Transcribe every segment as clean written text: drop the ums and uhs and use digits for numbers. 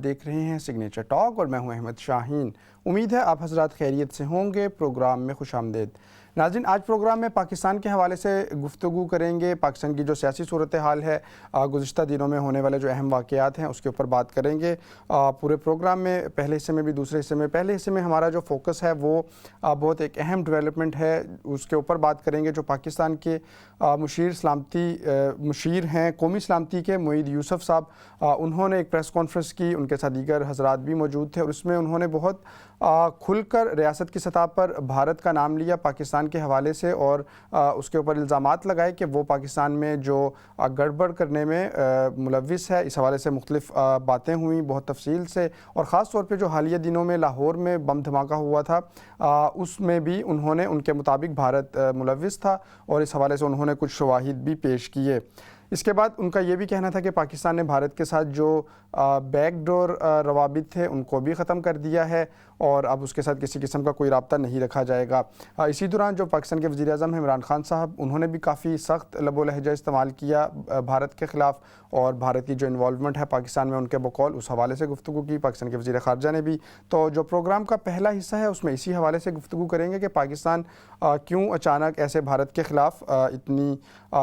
देख रहे हैं सिग्नेचर टॉक और मैं हूं अहमद शाहीन। उम्मीद है आप हजरात खैरियत से होंगे। प्रोग्राम में खुशामदीद। नाज़रीन, आज प्रोग्राम में पाकिस्तान के हवाले से गुफ्तगू करेंगे। पाकिस्तान की जो सियासी सूरत हाल है, गुज़िश्ता दिनों में होने वाले जो अहम वाक़यात हैं उसके ऊपर बात करेंगे पूरे प्रोग्राम में। पहले हिस्से में भी, दूसरे हिस्से में। पहले हिस्से में हमारा जो फोकस है वो बहुत एक अहम डेवलपमेंट है, उसके ऊपर बात करेंगे। जो पाकिस्तान के मुशीर हैं कौमी सलामती के, मुईद यूसुफ साहब, उन्होंने एक प्रेस कॉन्फ्रेंस की। उनके साथ दीगर हजरात भी मौजूद थे और उसमें उन्होंने बहुत खुलकर रियासत की सतह पर भारत का नाम लिया पाकिस्तान के हवाले से, और उसके ऊपर इल्ज़ामात लगाए कि वो पाकिस्तान में जो गड़बड़ करने में मुलविस है। इस हवाले से मुख्तलिफ बातें हुई बहुत तफसील से, और ख़ास तौर पे जो हालिया दिनों में लाहौर में बम धमाका हुआ था उसमें भी उन्होंने, उनके मुताबिक भारत मुलविस था, और इस हवाले से उन्होंने कुछ शवाहिद भी पेश किए। इसके बाद उनका ये भी कहना था कि पाकिस्तान ने भारत के साथ जो बैकडोर रवाबित थे उनको भी ख़त्म कर दिया है, और अब उसके साथ किसी किस्म का कोई रब्ता नहीं रखा जाएगा। इसी दौरान जो पाकिस्तान के वज़ीर आज़म हैं इमरान खान साहब, उन्होंने भी काफ़ी सख्त लबो लहजा इस्तेमाल किया भारत के ख़िलाफ़, और भारत की जो इन्वॉल्वमेंट है पाकिस्तान में उनके बकौल उस हवाले से गुफ्तगू की। पाकिस्तान के वज़ीर ख़ारजा ने भी। तो जो प्रोग्राम का पहला हिस्सा है उसमें इसी हवाले से गुफ्तगू करेंगे कि पाकिस्तान क्यों अचानक ऐसे भारत के ख़िलाफ़ इतनी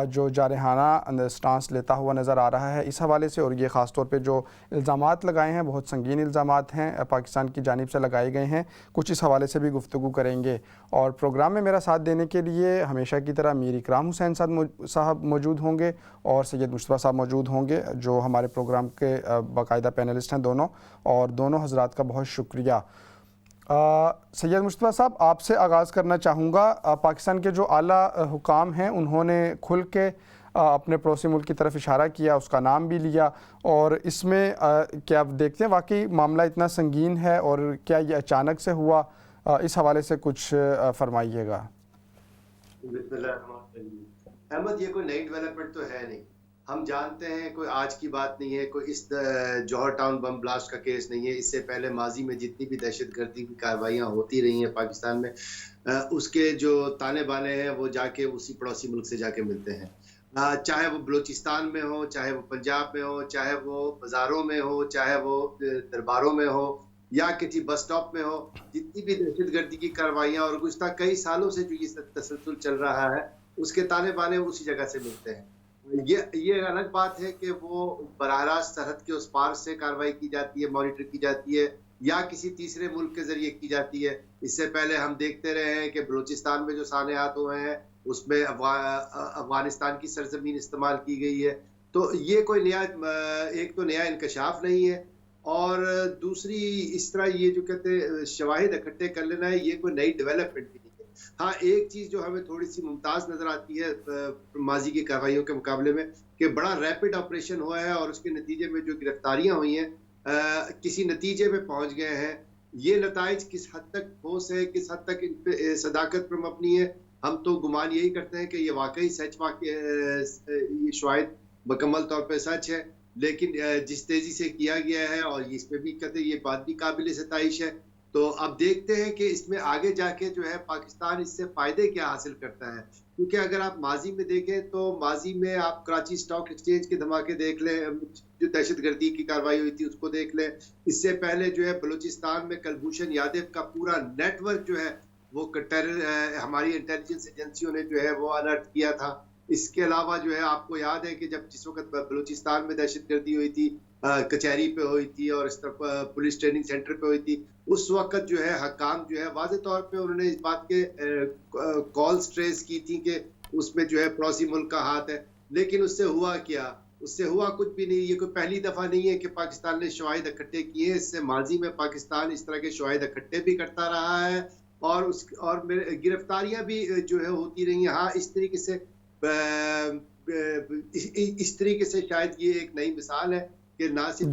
जो जारहाना स्टांस लेता हुआ नज़र आ रहा है, इस हवाले से। और ये ख़ास तौर पे जो इल्ज़ामात लगाए हैं, बहुत संगीन इल्ज़ामात हैं पाकिस्तान की जानिब से लगाए गए हैं, कुछ इस हवाले से भी गुफ्तगू करेंगे। और प्रोग्राम में मेरा साथ देने के लिए हमेशा की तरह मीर इकराम हुसैन साहब मौजूद होंगे और सैयद मुश्तबा साहब मौजूद होंगे, जो हमारे प्रोग्राम के बाकायदा पैनलिस्ट हैं दोनों, और दोनों हजरात का बहुत शुक्रिया। सैयद मुश्तबा साहब, आपसे आगाज़ करना चाहूँगा। पाकिस्तान के जो आला हुकाम हैं उन्होंने खुल के अपने पड़ोसी मुल्क की तरफ इशारा किया, उसका नाम भी लिया, और इसमें क्या आप देखते हैं वाकई मामला इतना संगीन है, और क्या ये अचानक से हुआ? इस हवाले से कुछ फरमाइएगा। अहमद, ये कोई नई डेवलपमेंट तो है नहीं। हम जानते हैं, कोई आज की बात नहीं है, कोई इस जौहर टाउन बम ब्लास्ट का केस नहीं है। इससे पहले माजी में जितनी भी दहशतगर्दी की कार्रवाइयाँ होती रही हैं पाकिस्तान में, उसके जो ताने बाने हैं वो जाके उसी पड़ोसी मुल्क से जाके मिलते हैं। चाहे वो बलूचिस्तान में हो, चाहे वो पंजाब में हो, चाहे वो बाजारों में हो, चाहे वो दरबारों में हो, या किसी बस स्टॉप में हो, जितनी भी दहशतगर्दी की कार्रवाइयाँ और गुज़श्ता कई सालों से जो ये तसलसल चल रहा है, उसके ताने बाने उसी जगह से मिलते हैं। ये अलग बात है कि वो बराह रास्त सरहद के उस पार से कार्रवाई की जाती है, मॉनिटर की जाती है, या किसी तीसरे मुल्क के जरिए की जाती है। इससे पहले हम देखते रहे हैं कि बलूचिस्तान में जो सानेहात हुए हैं उसमें अफगानिस्तान की सरजमीन इस्तेमाल की गई है। तो ये कोई नया, एक तो नया इंकशाफ नहीं है, और दूसरी इस तरह ये जो कहते हैं शवाहिद इकट्ठे कर लेना है, ये कोई नई डेवलपमेंट भी नहीं है। हाँ, एक चीज जो हमें थोड़ी सी मुमताज नजर आती है माजी की कार्रवाइयों के मुकाबले में, कि बड़ा रैपिड ऑपरेशन हुआ है और उसके नतीजे में जो गिरफ्तारियां हुई हैं, किसी नतीजे में पहुंच गए हैं। ये नताइज किस हद तक ठोस है, किस हद तक इन पे सदाकत पर मबनी है, हम तो गुमान यही करते हैं कि ये वाकई सच, ये शायद मुकम्मल तौर पे सच है। लेकिन जिस तेजी से किया गया है, और इसमें भी कहते हैं ये बात भी काबिल सताइश है। तो अब देखते हैं कि इसमें आगे जाके जो है पाकिस्तान इससे फायदे क्या हासिल करता है। क्योंकि अगर आप माजी में देखें तो माजी में आप कराची स्टॉक एक्सचेंज के धमाके देख लें, जो दहशतगर्दी की कार्रवाई हुई थी उसको देख लें। इससे पहले जो है बलूचिस्तान में कुलभूषण यादव का पूरा नेटवर्क जो है वो हमारी इंटेलिजेंस एजेंसियों ने जो है वो अलर्ट किया था। इसके अलावा जो है आपको याद है कि जब जिस वक्त बलूचिस्तान में दहशतगर्दी हुई थी, कचहरी पे हुई थी और इस तरफ पुलिस ट्रेनिंग सेंटर पे हुई थी, उस वक्त जो है हकाम जो है वाज़े तौर पे उन्होंने इस बात के कॉल्स ट्रेस की थी कि उसमें जो है पड़ोसी मुल्क का हाथ है। लेकिन उससे हुआ क्या? उससे हुआ कुछ भी नहीं। ये कोई पहली दफा नहीं है कि पाकिस्तान ने शवाहिद इकट्ठे किए। इससे माजी में पाकिस्तान इस तरह के शवाहिद इकट्ठे भी करता रहा है, और गिरफ्तारियां भी जो है होती रही हैं। हाँ, इस तरीके से शायद ये एक नई मिसाल है कि ना सिर्फ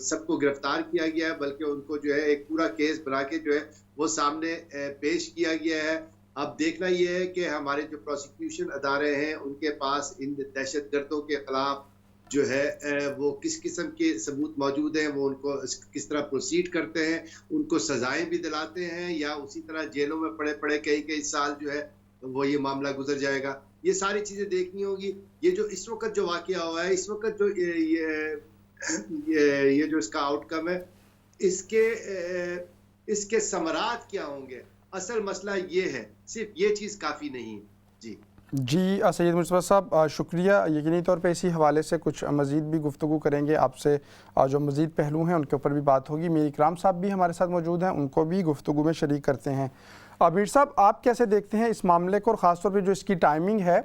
सबको गिरफ्तार किया गया है, बल्कि उनको जो है एक पूरा केस बना के जो है वो सामने पेश किया गया है। अब देखना ये है कि हमारे जो प्रोसिक्यूशन अदारे हैं उनके पास इन दहशतगर्दों के खिलाफ जो है वो किस किस्म के सबूत मौजूद हैं, वो उनको किस तरह प्रोसीड करते हैं, उनको सजाएं भी दिलाते हैं, या उसी तरह जेलों में पड़े पड़े कई कई साल जो है वो ये मामला गुजर जाएगा। ये सारी चीजें देखनी होगी। ये जो इस वक्त जो वाकया हुआ है, इस वक्त जो ये ये जो इसका आउटकम है, इसके इसके समरात क्या होंगे, असल मसला ये है, सिर्फ ये चीज़ काफ़ी नहीं है। जी जी सैयद मुस्तफ़ा साहब शुक्रिया। यकीनी तौर पे इसी हवाले से कुछ मज़ीद भी गुफ्तगू करेंगे आपसे, जो मज़ीद पहलू हैं उनके ऊपर भी बात होगी। मीर इकराम साहब भी हमारे साथ मौजूद हैं, उनको भी गुफ्तगू में शरीक करते हैं। मीर साहब, आप कैसे देखते हैं इस मामले को, और ख़ासतौर पर जो इसकी टाइमिंग है,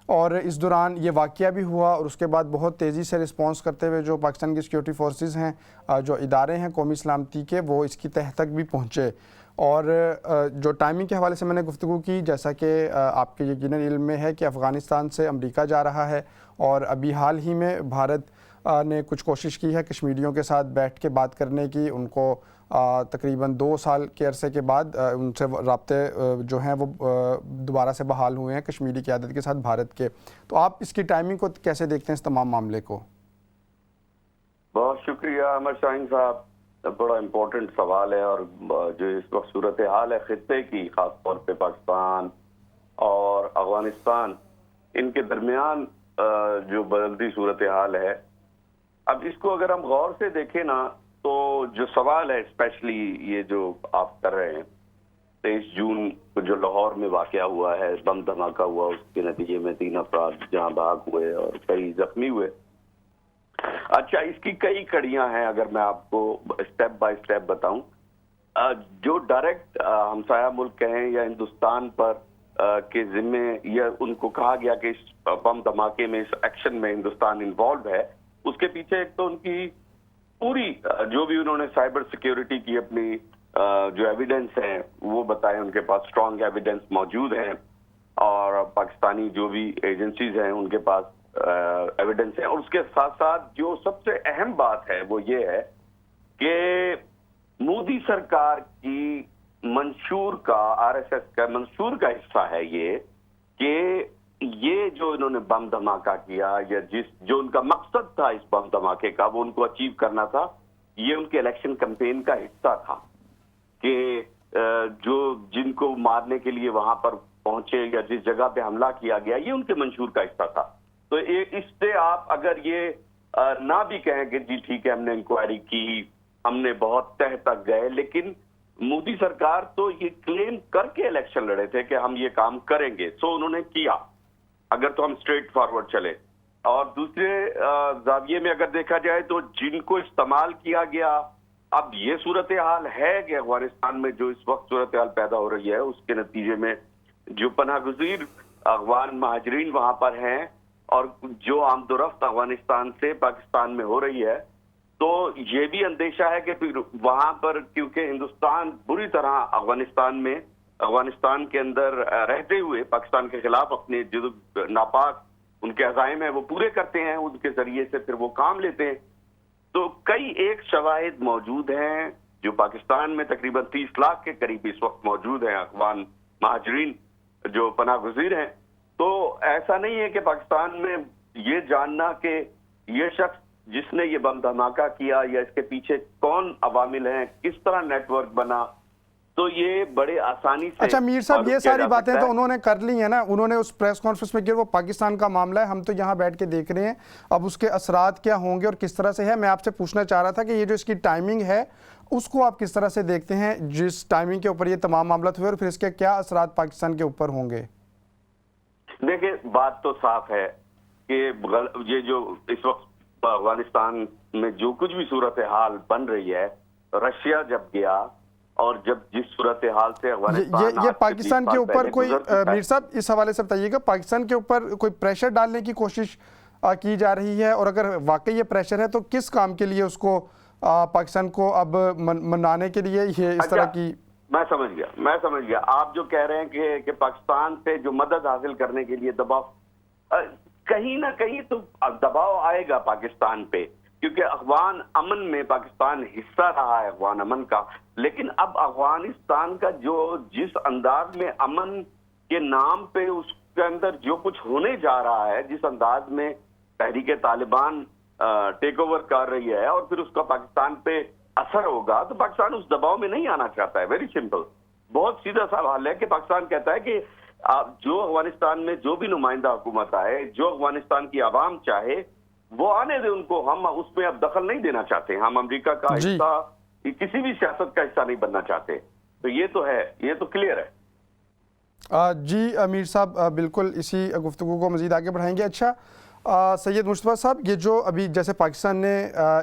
और इस दौरान ये वाक़या भी हुआ और उसके बाद बहुत तेज़ी से रिस्पॉन्स करते हुए जो पाकिस्तान की सिक्योरिटी फोर्सेस हैं, जो इदारे हैं कौमी सलामती के, वो इसकी तह तक भी पहुँचे। और जो टाइमिंग के हवाले से मैंने गुफ्तगू की, जैसा कि आपके यकीनन इल्म में है कि अफ़गानिस्तान से अमेरिका जा रहा है, और अभी हाल ही में भारत ने कुछ कोशिश की है कश्मीरियों के साथ बैठ के बात करने की। उनको तकरीबन 2 साल के अरसे के बाद उनसे राब्ते जो हैं वो दोबारा से बहाल हुए हैं कश्मीरी क़यादत के साथ भारत के। तो आप इसकी टाइमिंग को कैसे देखते हैं, इस तमाम मामले को? बहुत शुक्रिया अमर शाहीन साहब, बड़ा इम्पोर्टेंट सवाल है। और जो इस वक्त सूरत हाल है खित्ते की, खास तौर पे पाकिस्तान और अफगानिस्तान, इनके दरमियान जो बदलती सूरत हाल है, अब इसको अगर हम गौर से देखें ना, तो जो सवाल है स्पेशली ये जो आप कर रहे हैं, 23 जून को जो लाहौर में वाकया हुआ है, बम धमाका हुआ, उसके नतीजे में 3 अफराद जहां भाग हुए और कई जख्मी हुए। अच्छा, इसकी कई कड़ियां हैं। अगर मैं आपको स्टेप बाय स्टेप बताऊं, जो डायरेक्ट हमसाया मुल्क कहें या हिंदुस्तान पर के जिम्मे, या उनको कहा गया कि इस बम धमाके में, इस एक्शन में हिंदुस्तान इन्वॉल्व है, उसके पीछे एक तो उनकी पूरी जो भी उन्होंने साइबर सिक्योरिटी की अपनी जो एविडेंस है वो बताए, उनके पास स्ट्रॉन्ग एविडेंस मौजूद है, और पाकिस्तानी जो भी एजेंसीज हैं उनके पास एविडेंस है। और उसके साथ साथ जो सबसे अहम बात है वो ये है कि मोदी सरकार की मंशूर का, आरएसएस का मंशूर का हिस्सा है ये, कि ये जो इन्होंने बम धमाका किया, या जो उनका मकसद था इस बम धमाके का, वो उनको अचीव करना था। ये उनके इलेक्शन कैंपेन का हिस्सा था कि जो जिनको मारने के लिए वहां पर पहुंचे या जिस जगह पे हमला किया गया, ये उनके मंशूर का हिस्सा था। तो इससे आप अगर ये ना भी कहें कि जी ठीक है हमने इंक्वायरी की, हमने बहुत तह तक गए, लेकिन मोदी सरकार तो ये क्लेम करके इलेक्शन लड़े थे कि हम ये काम करेंगे, सो उन्होंने किया, अगर तो हम स्ट्रेट फॉरवर्ड चले। और दूसरे जाविये में अगर देखा जाए तो जिनको इस्तेमाल किया गया, अब ये सूरत हाल है कि अफगानिस्तान में जो इस वक्त सूरत हाल पैदा हो रही है, उसके नतीजे में जो पनाहगुज़ीर अफगान महाजरीन वहां पर हैं, और जो आमदोरफ्त अफगानिस्तान से पाकिस्तान में हो रही है, तो ये भी अंदेशा है कि फिर वहां पर, क्योंकि हिंदुस्तान बुरी तरह अफगानिस्तान के अंदर रहते हुए पाकिस्तान के खिलाफ अपने जो नापाक उनके अज़ाइम है वो पूरे करते हैं, उनके जरिए से फिर वो काम लेते हैं। तो कई एक शवाहिद मौजूद हैं जो पाकिस्तान में तकरीबन 30 लाख के करीब इस वक्त मौजूद हैं अफगान महाजरीन जो पनाहगुज़ीर हैं। तो ऐसा नहीं है कि पाकिस्तान में ये जानना कि ये शख्स जिसने ये बम धमाका किया या इसके पीछे कौन अवामिल हैं, किस तरह नेटवर्क बना, तो ये बड़े आसानी से। अच्छा मीर साहब, ये सारी बातें तो उन्होंने कर ली है ना, उन्होंने उस प्रेस कॉन्फ्रेंस में किया, वो पाकिस्तान का मामला है, हम तो यहाँ बैठ के देख रहे हैं। अब उसके असरात क्या होंगे और किस तरह से है, मैं आपसे पूछना चाह रहा था कि ये जो इसकी टाइमिंग है उसको आप किस तरह से देखते हैं, जिस टाइमिंग के ऊपर ये तमाम मामला हुए, और फिर इसके क्या असरात पाकिस्तान के ऊपर होंगे? देखिए, बात तो साफ है कि ये जो इस वक्त अफगानिस्तान में जो कुछ भी सूरत हाल बन रही है, रशिया जब गया और जब जिस सूरत हाल से अफगानिस्तान ये पाकिस्तान के ऊपर कोई, मीर साहब इस हवाले से बताइएगा, पाकिस्तान के ऊपर कोई प्रेशर डालने की कोशिश की जा रही है, और अगर वाकई ये प्रेशर है तो किस काम के लिए उसको पाकिस्तान को अब मनाने के लिए ये इस तरह की? मैं समझ गया आप जो कह रहे हैं कि पाकिस्तान से जो मदद हासिल करने के लिए दबाव, कहीं ना कहीं तो दबाव आएगा पाकिस्तान पे, क्योंकि अफगान अमन में पाकिस्तान हिस्सा रहा है, अफगान अमन का। लेकिन अब अफगानिस्तान का जो जिस अंदाज में अमन के नाम पे उसके अंदर जो कुछ होने जा रहा है, जिस अंदाज में तहरीक तालिबान टेक ओवर कर रही है, और फिर उसका पाकिस्तान पे असर होगा, तो पाकिस्तान उस दबाव में नहीं आना चाहता है। वेरी सिंपल, बहुत सीधा सवाल है कि पाकिस्तान कहता है कि जो अफगानिस्तान में जो भी नुमाइंदा हुकूमत आए, जो अफगानिस्तान की आवाम चाहे, वो आने दे उनको, हम उसमें अब दखल नहीं देना चाहते, हम अमेरिका का जी। हिस्सा, किसी भी सियासत का हिस्सा नहीं बनना चाहते। तो ये तो है, ये तो क्लियर है। जी मीर साहब, बिल्कुल इसी गुफ्तगू को मज़ीद आगे बढ़ाएंगे। अच्छा सैयद मुश्तबा साहब, ये जो अभी जैसे पाकिस्तान ने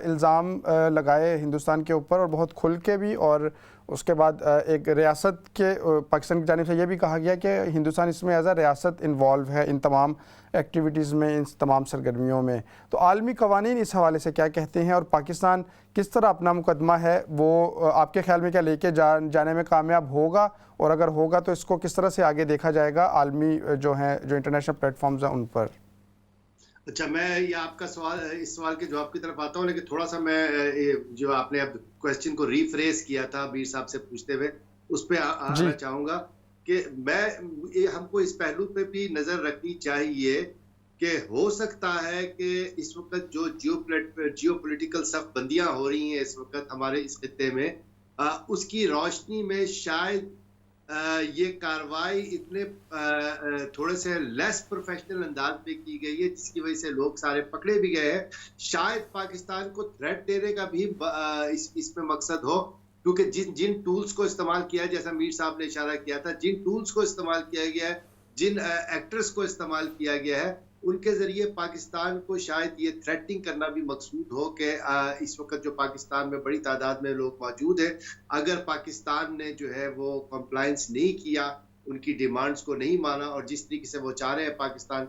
इल्ज़ाम लगाए हिंदुस्तान के ऊपर और बहुत खुल के भी, और उसके बाद एक रियासत के पाकिस्तान की जानिब से ये भी कहा गया कि हिंदुस्तान इसमें एज आ रियासत इन्वॉल्व है इन तमाम एक्टिविटीज़ में, इन तमाम सरगर्मियों में। तो आलमी कवानीन इस हवाले से क्या कहते हैं, और पाकिस्तान किस तरह अपना मुकदमा है वो आपके ख्याल में क्या लेके जाने में कामयाब होगा, और अगर होगा तो इसको किस तरह से आगे देखा जाएगा आलमी जो इंटरनेशनल प्लेटफॉर्म्स हैं उन पर? अच्छा, मैं ये आपका सवाल, इस सवाल के जवाब की तरफ आता हूँ, लेकिन थोड़ा सा मैं जो आपने अब क्वेश्चन को रीफ्रेस किया था बीर साहब से पूछते हुए, उस पे आना चाहूंगा कि हमको इस पहलू पे भी नजर रखनी चाहिए कि हो सकता है कि इस वक्त जो जियोपॉलिटिकल सफबंदियां हो रही हैं इस वक्त हमारे इस खित्ते में, उसकी रोशनी में शायद ये कार्रवाई इतने थोड़े से लेस प्रोफेशनल अंदाज पे की गई है, जिसकी वजह से लोग सारे पकड़े भी गए हैं। शायद पाकिस्तान को थ्रेट देने का भी इसमें मकसद हो, क्योंकि जिन टूल्स को इस्तेमाल किया है, जैसा मीर साहब ने इशारा किया था, जिन टूल्स को इस्तेमाल किया गया है, जिन एक्टर्स को इस्तेमाल किया गया है, उनके जरिए पाकिस्तान को शायद ये थ्रेटनिंग करना भी मकसूद हो कि इस वक्त जो पाकिस्तान में बड़ी तादाद में लोग मौजूद हैं, अगर पाकिस्तान ने जो है वो कंप्लायंस नहीं किया, उनकी डिमांड्स को नहीं माना, और जिस तरीके से वो चाह रहे हैं पाकिस्तान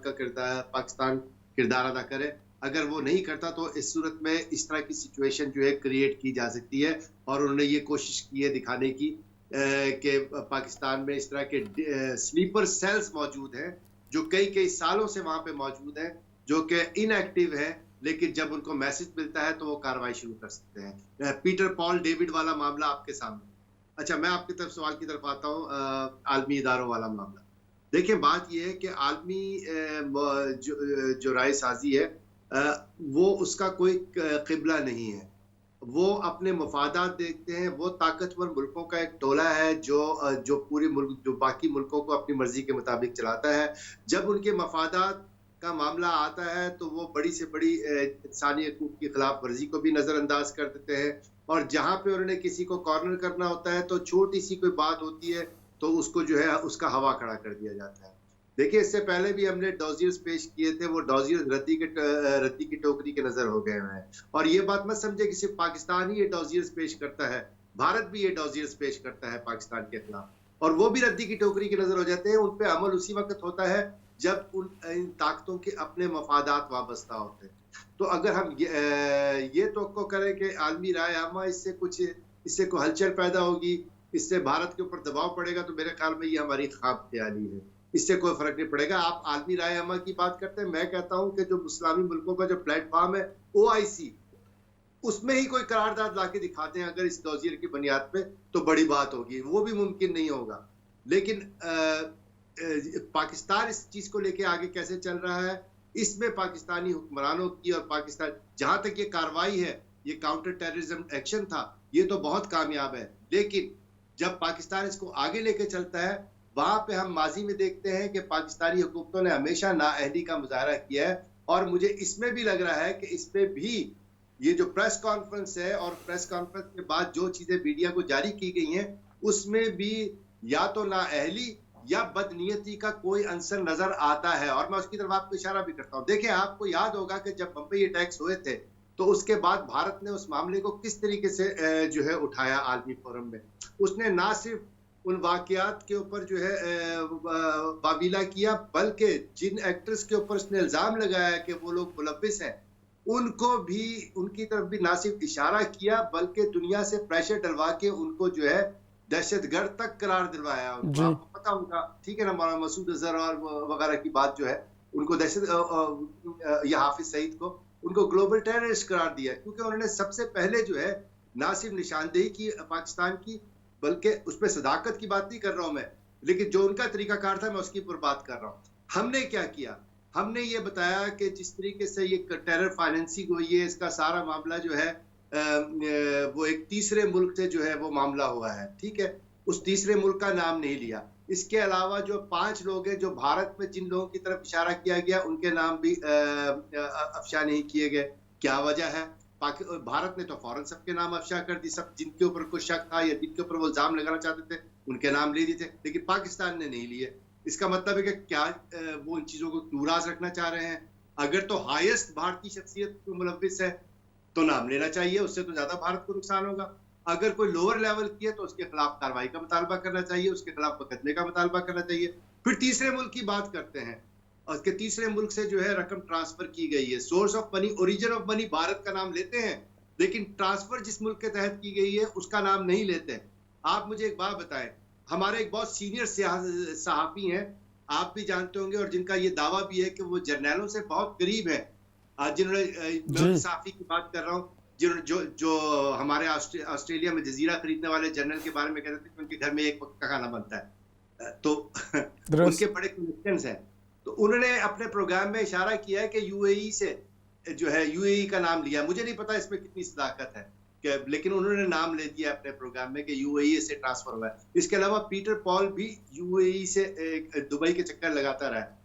किरदार अदा करे, अगर वो नहीं करता तो इस सूरत में इस तरह की सिचुएशन जो है क्रिएट की जा सकती है। और उन्होंने ये कोशिश की है दिखाने की कि पाकिस्तान में इस तरह के स्लीपर सेल्स मौजूद हैं जो कई सालों से वहां पे मौजूद हैं, जो कि इनएक्टिव है, लेकिन जब उनको मैसेज मिलता है तो वो कार्रवाई शुरू कर सकते हैं। पीटर पॉल डेविड वाला मामला आपके सामने। अच्छा, मैं आपकी तरफ सवाल की तरफ आता हूँ, आलमी इदारों वाला मामला। देखिए, बात यह है कि आलमी जो राय साजी है, वो उसका कोई किबला नहीं है। वो अपने मफादात देखते हैं। वो ताकतवर मुल्कों का एक टोला है जो पूरे मुल्क, जो बाकी मुल्कों को अपनी मर्जी के मुताबिक चलाता है। जब उनके मफादात का मामला आता है तो वो बड़ी से बड़ी इंसानी हकूक की खिलाफ वर्जी को भी नजरअंदाज कर देते हैं, और जहां पे उन्होंने किसी को कॉर्नर करना होता है तो छोटी सी कोई बात होती है तो उसको जो है उसका हवा खड़ा कर दिया जाता है। देखिए, इससे पहले भी हमने डॉजियर्स पेश किए थे, वो डॉजियर्स रद्दी की टोकरी के नजर हो गए हैं। और ये बात मत समझे कि सिर्फ पाकिस्तान ही ये डॉजियर्स पेश करता है, भारत भी ये डॉजियर्स पेश करता है पाकिस्तान के खिलाफ, और वो भी रद्दी की टोकरी के नजर हो जाते हैं। उन पे अमल उसी वक्त होता है जब इन ताकतों के अपने मफादात वाबस्ता होते हैं। तो अगर हम ये तवक्को करें कि आलमी राय आमा इससे कोई हलचल पैदा होगी, इससे भारत के ऊपर दबाव पड़ेगा, तो मेरे ख्याल में ये हमारी ख्वाब ख्याली है। इससे कोई फर्क नहीं पड़ेगा। आप आलमी राय अमा की बात करते हैं, मैं कहता हूं कि जो इस्लामी मुल्कों का जो प्लेटफॉर्म है OIC, उसमें ही कोई करारदाद लाके दिखाते हैं अगर इस डॉजियर की बुनियाद पे, तो बड़ी बात होगी। वो भी मुमकिन नहीं होगा। लेकिन पाकिस्तान इस चीज को लेके आगे कैसे चल रहा है, इसमें पाकिस्तानी हुक्मरानों की और पाकिस्तान, जहां तक ये कार्रवाई है, ये काउंटर टेररिज्म एक्शन था, ये तो बहुत कामयाब है। लेकिन जब पाकिस्तान इसको आगे लेके चलता है, वहां पे हम माजी में देखते हैं कि पाकिस्तानी हुकूमतों ने हमेशा नाअहली का मुजाहरा किया है। और मुझे इसमें भी लग रहा है कि इसमें भी ये जो प्रेस कॉन्फ्रेंस है और प्रेस कॉन्फ्रेंस के बाद जो चीजें मीडिया को जारी की गई हैं, उसमें भी या तो नाअहली या बदनीयती का कोई अंसर नजर आता है। और मैं उसकी तरफ आपको इशारा भी करता हूँ। देखिए, आपको याद होगा कि जब बम्बई अटैक्स हुए थे तो उसके बाद भारत ने उस मामले को किस तरीके से जो है उठाया आलमी फोरम में। उसने ना सिर्फ उन वाकयात के ऊपर जो है वाबीला किया, बल्कि जिन एक्टर्स के ऊपर उसने इल्जाम लगाया कि वो लोग मुलव्विस हैं, उनको भी, उनकी तरफ भी ना सिर्फ इशारा किया, बल्कि दुनिया से प्रेशर डलवा के उनको जो है दहशतगर्द तक करार दिलवाया। आपको पता होगा, ठीक है ना, मौलाना मसूद अजहर वगैरह की बात जो है, उनको या हाफिज सईद को उनको ग्लोबल टेररिस्ट करार दिया, क्योंकि उन्होंने सबसे पहले जो है ना सिर्फ निशानदेही की पाकिस्तान की, बल्कि उसमें सदाकत की बात नहीं कर रहा हूं मैं, लेकिन जो उनका तरीकाकार था मैं उसकी ऊपर बात कर रहा हूं। हमने क्या किया, हमने ये बताया कि जिस तरीके से ये टेरर फाइनेंसिंग हुई है, इसका सारा मामला जो है वो एक तीसरे मुल्क से जो है वो मामला हुआ है, ठीक है। उस तीसरे मुल्क का नाम नहीं लिया, इसके अलावा जो 5 लोग हैं जो भारत में जिन लोगों की तरफ इशारा किया गया उनके नाम भी अफशा नहीं किए गए। क्या वजह है? भारत ने तो फौरन सबके नाम अफशा कर दी, सब जिनके ऊपर कोई शक था या जिनके ऊपर वो इल्जाम लगाना चाहते थे उनके नाम ले दिए थे, लेकिन पाकिस्तान ने नहीं लिए। इसका मतलब है कि क्या वो इन चीजों को दूराज रखना चाह रहे हैं? अगर तो हाईएस्ट भारतीय शख्सियत मुलव्विस है तो नाम लेना चाहिए, उससे तो ज्यादा भारत को नुकसान होगा। अगर कोई लोअर लेवल की है तो उसके खिलाफ कार्रवाई का मुतालबा करना चाहिए, उसके खिलाफ मुकदमे का मुतालबा करना चाहिए। फिर तीसरे मुल्क की बात करते हैं, और उसके तीसरे मुल्क से जो है रकम ट्रांसफर की गई है, source of money, origin of money Bharat का नाम लेते हैं, लेकिन ट्रांसफर जिस मुल्क के तहत की गई है उसका नाम नहीं लेते। आप मुझे एक बात बताएं, हमारे एक बहुत सीनियर सहाफी हैं, आप भी जानते होंगे, और जिनका ये दावा भी है कि वो जर्नैलों से बहुत करीब है, जिन्होंने सहाफी की बात कर रहा हूँ, जो हमारे ऑस्ट्रेलिया में जजीरा खरीदने वाले जनरल के बारे में कहते थे कि उनके घर में एक वक्त का खाना बनता है, तो उनके बड़े कनेक्शंस हैं। तो उन्होंने अपने प्रोग्राम में इशारा किया है कि यूएई से जो है, यूएई का नाम लिया, मुझे नहीं पता इसमें कितनी सदाकत है, लेकिन उन्होंने नाम ले दिया अपने प्रोग्राम में कि यूएई से ट्रांसफर हुआ है। इसके अलावा पीटर पॉल भी यूएई से दुबई के चक्कर लगाता रहा है।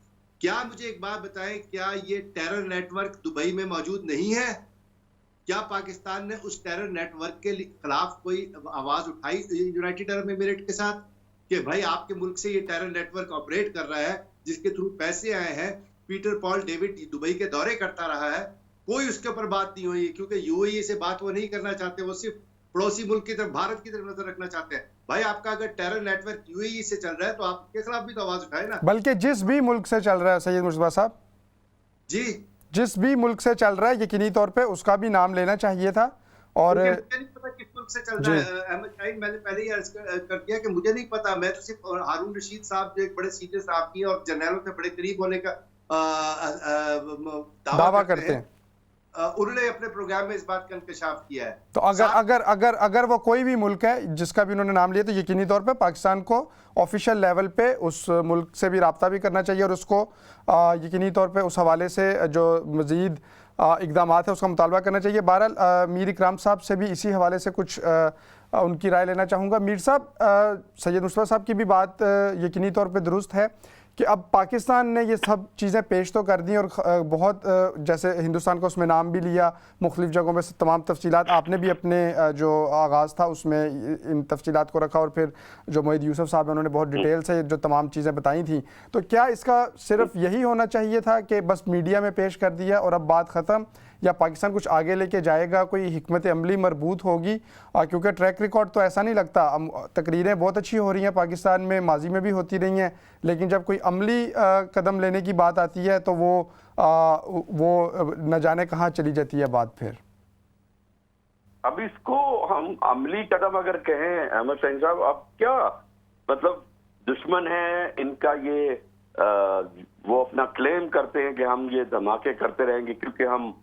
क्या मुझे एक बात बताएं, क्या ये टेरर नेटवर्क दुबई में मौजूद नहीं है? क्या पाकिस्तान ने उस टेरर नेटवर्क के खिलाफ कोई आवाज उठाई यूनाइटेड अरब एमिरेट के साथ कि भाई आपके मुल्क से ये टेरर नेटवर्क ऑपरेट कर रहा है, जिसके थ्रू पैसे आए हैं, पीटर पॉल डेविड दुबई के दौरे करता रहा है, कोई उसके ऊपर बात नहीं हुई, क्योंकि यूएई से बात वो नहीं करना चाहते, वो सिर्फ पड़ोसी मुल्क की तरफ, भारत की तरफ नजर रखना चाहते हैं। भाई आपका अगर टेरर नेटवर्क यूएई से चल रहा है तो आपके खिलाफ भी तो आवाज उठाए ना। बल्कि जिस भी मुल्क से चल रहा है सैयद मुश्तबा साहब जी, जिस भी मुल्क से चल रहा है यकीनी तौर पे उसका भी नाम लेना चाहिए था। और मुझे नहीं पता किस मुल्क से चल रहा है अहमद शाहीन, मैंने पहले ही अर्ज कर दिया कि मुझे नहीं पता। मैं तो सिर्फ हारून रशीद साहब जो एक बड़े सीनियर साहब हैं और जर्नैलों से बड़े करीब होने का दावा करते हैं, उन्होंने अपने प्रोग्राम में इस बात का इंकशाफ किया है। तो अगर वो कोई भी मुल्क है जिसका भी उन्होंने नाम लिया, तो यकीनी तौर पे पाकिस्तान को ऑफिशियल लेवल पे उस मुल्क से भी रब्ता भी करना चाहिए और उसको यकीनी तौर पे उस हवाले से जो मज़ीद इक़दाम है उसका मुतालबा करना चाहिए। बहरहाल मीर इकराम साहब से भी इसी हवाले से कुछ उनकी राय लेना चाहूँगा। मीर साहब, सैयद मुश्तबा साहब की भी बात यकीनी तौर पे दुरुस्त है कि अब पाकिस्तान ने ये सब चीज़ें पेश तो कर दी और बहुत जैसे हिंदुस्तान का उसमें नाम भी लिया, मुख्तलिफ़ जगहों में तमाम तफसीलात आपने भी अपने जो आगाज़ था उसमें इन तफसीलात को रखा और फिर जो मोहिद यूसुफ साहब हैं उन्होंने बहुत डिटेल से जो तमाम चीज़ें बताई थी। तो क्या इसका सिर्फ यही होना चाहिए था कि बस मीडिया में पेश कर दिया और अब बात ख़त्म, या पाकिस्तान कुछ आगे लेके जाएगा, कोई हिकमत अमली मरबूत होगी? क्योंकि ट्रैक रिकॉर्ड तो ऐसा नहीं लगता। तकरीरें बहुत अच्छी हो रही हैं पाकिस्तान में, माजी में भी होती रही हैं, लेकिन जब कोई अमली कदम लेने की बात आती है तो वो न जाने कहाँ चली जाती है बात। फिर अब इसको हम अमली कदम अगर कहें अहमद शाहीन साहब, अब क्या मतलब दुश्मन है इनका ये वो अपना क्लेम करते हैं कि हम ये धमाके करते रहेंगे क्योंकि हम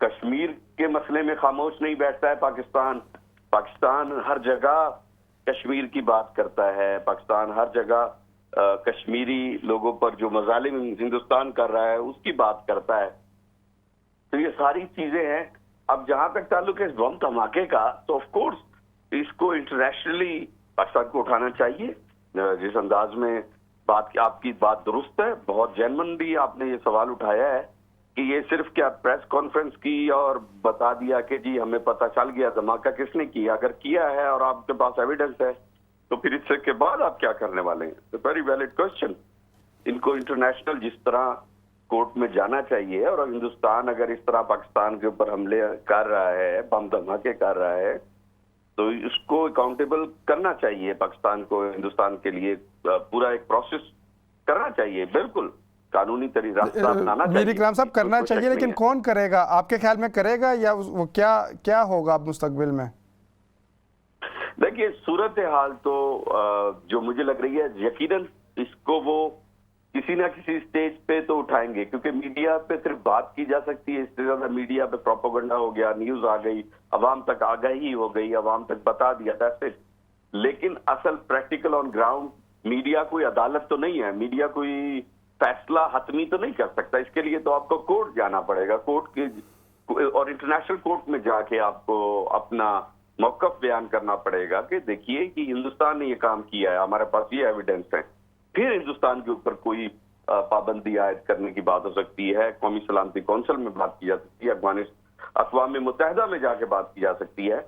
कश्मीर के मसले में खामोश नहीं बैठता है। पाकिस्तान हर जगह कश्मीर की बात करता है, पाकिस्तान हर जगह कश्मीरी लोगों पर जो मजालिम हिंदुस्तान कर रहा है उसकी बात करता है। तो ये सारी चीजें हैं। अब जहां तक ताल्लुक है इस बम धमाके का, तो ऑफ कोर्स इसको इंटरनेशनली पाकिस्तान को उठाना चाहिए। जिस अंदाज में आपकी बात दुरुस्त है, बहुत जेन्युइनली आपने ये सवाल उठाया है कि ये सिर्फ क्या प्रेस कॉन्फ्रेंस की और बता दिया कि जी हमें पता चल गया धमाका किसने किया। अगर किया है और आपके पास एविडेंस है तो फिर इससे के बाद आप क्या करने वाले हैं? तो वेरी वैलिड क्वेश्चन। इनको इंटरनेशनल जिस तरह कोर्ट में जाना चाहिए, और हिंदुस्तान अगर इस तरह पाकिस्तान के ऊपर हमले कर रहा है, बम धमाके कर रहा है, तो इसको अकाउंटेबल करना चाहिए पाकिस्तान को। हिंदुस्तान के लिए पूरा एक प्रोसेस करना चाहिए, बिल्कुल कानूनी तरीका अपनाना चाहिए। मीर इकराम साहब, करना चाहिए, लेकिन कौन करेगा? आपके ख्याल में करेगा या वो क्या होगा मुस्तकबिल में? देखिए, सूरत हाल तो जो मुझे लग रही है यकीनन इसको वो किसी ना किसी स्टेज पे तो उठाएंगे, क्योंकि मीडिया पे सिर्फ बात की जा सकती है। इससे ज्यादा मीडिया पे प्रोपेगेंडा हो गया, न्यूज आ गई, अवाम तक आगाही हो गई, अवाम तक बता दिया, दैट्स इट। लेकिन असल प्रैक्टिकल ऑन ग्राउंड मीडिया कोई अदालत तो नहीं है, मीडिया कोई फैसला हतमी तो नहीं कर सकता। इसके लिए तो आपको कोर्ट जाना पड़ेगा, कोर्ट के और इंटरनेशनल कोर्ट में जाके आपको अपना मौकफ बयान करना पड़ेगा कि देखिए कि हिंदुस्तान ने ये काम किया है, हमारे पास ये एविडेंस है। फिर हिंदुस्तान के ऊपर कोई पाबंदी आयद करने की बात हो सकती है, कौमी सलामती कौंसिल में बात की जा सकती है, अक़वाम मुत्तहिदा में जाके बात की जा सकती है।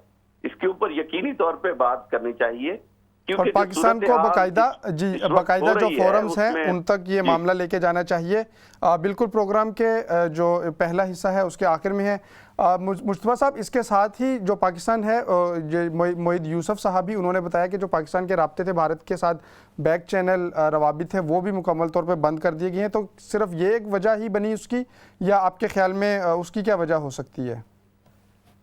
इसके ऊपर यकीनी तौर पे बात करनी चाहिए, और क्योंकि पाकिस्तान को बाकायदा बाकायदा जो फोरम्स हैं उन तक ये मामला लेके जाना चाहिए। बिल्कुल प्रोग्राम के जो पहला हिस्सा है उसके आखिर में है। मुस्तफा साहब, इसके साथ ही जो पाकिस्तान है, मोईद यूसुफ साहब भी उन्होंने बताया कि जो पाकिस्तान के राब्ते थे भारत के साथ, बैक चैनल रवाबित थे, वो भी मुकम्मल तौर पर बंद कर दिए गए हैं। तो सिर्फ ये एक वजह ही बनी उसकी, या आपके ख्याल में उसकी क्या वजह हो सकती है?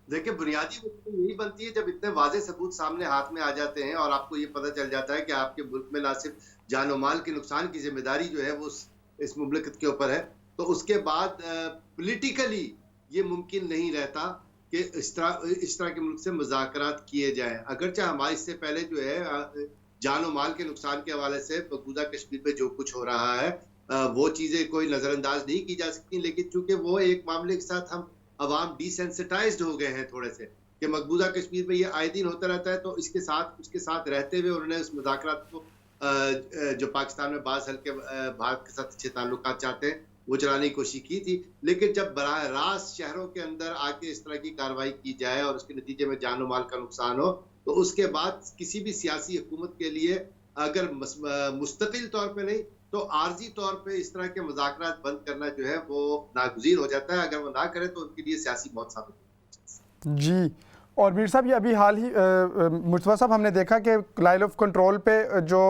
देखिए, बुनियादी वजह यही बनती है जब इतने वाज़ेह सबूत सामने हाथ में आ जाते हैं और आपको ये पता चल जाता है कि आपके मुल्क में ना सिर्फ जान और माल के नुकसान की जिम्मेदारी जो है वो इस मुमलिकत के ऊपर है, तो उसके बाद पॉलिटिकली ये मुमकिन नहीं रहता कि इस तरह के मुल्क से मुज़ाकरात किए जाएं। अगरचे हमारे इससे पहले जो है जान और माल के नुकसान के हवाले से मकबूजा कश्मीर पे जो कुछ हो रहा है वो चीज़ें कोई नज़रअंदाज नहीं की जा सकती, लेकिन चूंकि वो एक मामले के साथ हम अवाम डिसेंसिटाइज्ड हो गए हैं थोड़े से, कि मकबूजा कश्मीर में ये आए दिन होता रहता है, तो उसके साथ रहते हुए उन्होंने उस मुज़ाकरात को जो पाकिस्तान में बाज़ हल्के भारत के साथ अच्छे ताल्लुकात चाहते हैं वो चलाने की कोशिश की थी। लेकिन जब बराह रास्त शहरों के अंदर आके इस तरह की कार्रवाई की जाए और उसके नतीजे में जान और माल का नुकसान हो, तो उसके बाद किसी भी सियासी हुकूमत के लिए अगर मुस्तकिल तौर पे नहीं तो आर्जी तौर पे इस तरह के मुज़ाकरात बंद करना जो है वो नागुज़ीर हो जाता है। अगर वो ना करे तो उनके लिए सियासी मौत साबित हो। जी, और मीर साहब, ये अभी हाल ही मुस्तफा साहब, हमने देखा कि लाइन ऑफ कंट्रोल पे जो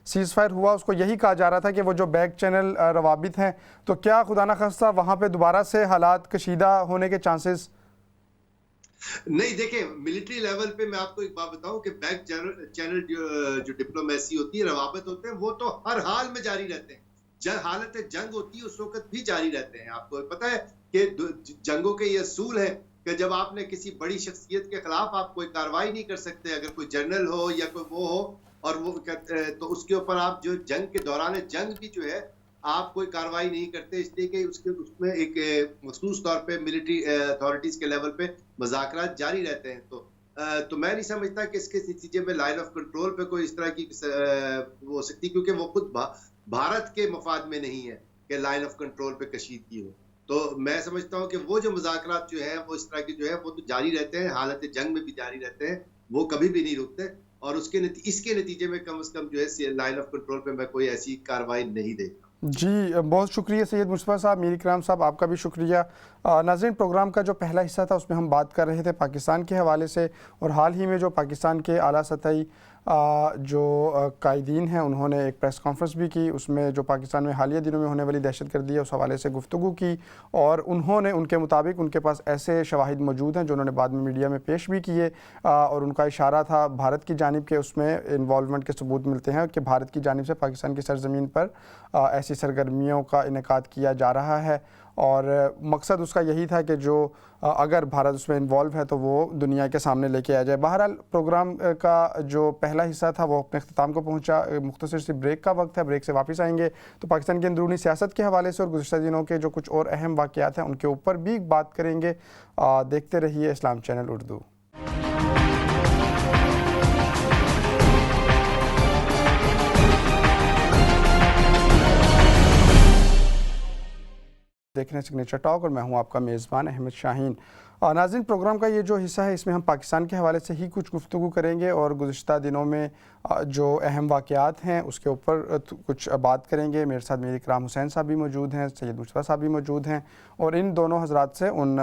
सीज़ फायर हुआ उसको यही कहा जा रहा था कि वो जो बैक चैनल रवाबित हैं, तो क्या खुदा न खास्ता वहाँ पे दोबारा से हालात कशीदा होने के चांसेस? नहीं, देखें, मिलिट्री लेवल पे मैं आपको एक बात बताऊं कि बैक चैनल जो डिप्लोमेसी होती है, रवाबित होते हैं, वो तो हर हाल में जारी रहते हैं। हालत जंग होती है उस वक्त भी जारी रहते हैं। आपको पता है कि जंगों के ये असूल है कि जब आपने किसी बड़ी शख्सियत के खिलाफ आप कोई कार्रवाई नहीं कर सकते, अगर कोई जनरल हो या कोई वो हो, और वो तो उसके ऊपर आप जो जंग के दौरान जंग भी जो है आप कोई कार्रवाई नहीं करते, इसलिए कि उसमें एक मखसूस तौर पे मिलिट्री अथॉरिटीज के लेवल पे मुज़ाकरात जारी रहते हैं। तो मैं नहीं समझता कि इसके नतीजे में लाइन ऑफ कंट्रोल पे कोई इस तरह की वो हो सकती, क्योंकि वो खुद भारत के मफाद में नहीं है कि लाइन ऑफ कंट्रोल पे कशीदगी हो। तो मैं समझता हूँ कि वो जो मुज़ाकरात जो है वो इस तरह के जो है वो तो जारी रहते हैं, हालत जंग में भी जारी रहते हैं, वो कभी भी नहीं रुकते, और इसके नतीजे में कम से कम जो है लाइन ऑफ कंट्रोल पे मैं कोई ऐसी कार्रवाई नहीं देखता। जी, बहुत शुक्रिया सैयद मुस्तफा साहब, मीर इकराम साहब, आपका भी शुक्रिया। नाज़रीन, प्रोग्राम का जो पहला हिस्सा था उसमें हम बात कर रहे थे पाकिस्तान के हवाले से, और हाल ही में जो पाकिस्तान के आला सतही जो कायदीन हैं उन्होंने एक प्रेस कॉन्फ्रेंस भी की। उसमें जो पाकिस्तान में हालिया दिनों में होने वाली दहशतगर्दी है उस हवाले से गुफ्तगू की, और उन्होंने उनके मुताबिक उनके पास ऐसे शवाहिद मौजूद हैं जो उन्होंने बाद में मीडिया में पेश भी किए, और उनका इशारा था भारत की जानिब के उसमें इन्वॉल्वमेंट के सबूत मिलते हैं कि भारत की जानिब से पाकिस्तान की सरजमीन पर ऐसी सरगर्मियों का इनेकाद किया जा रहा है, और मकसद उसका यही था कि जो अगर भारत उसमें इन्वॉल्व है तो वो दुनिया के सामने लेके आ जाए। बहरहाल, प्रोग्राम का जो पहला हिस्सा था वो अपने अख्ताम को पहुंचा। मुख्तसर सी ब्रेक का वक्त है, ब्रेक से वापस आएंगे तो पाकिस्तान की अंदरूनी सियासत के हवाले से और गुज़श्ता दिनों के जो कुछ और अहम वाक़यात हैं उनके ऊपर भी बात करेंगे। देखते रहिए इस्लाम चैनल उर्दू। देख रहे हैं सिग्नेचर टॉक, और मैं हूं आपका मेज़बान अहमद शाहीन। नाज़रीन, प्रोग्राम का ये जो हिस्सा है इसमें हम पाकिस्तान के हवाले से ही कुछ गुफ्तगू करेंगे और गुज़श्ता दिनों में जो अहम वाक़यात हैं उसके ऊपर कुछ बात करेंगे। मेरे साथ मीर इकराम हुसैन साहब भी मौजूद हैं, सैयद मुस्तफा साहब भी मौजूद हैं, और इन दोनों हज़रात से उन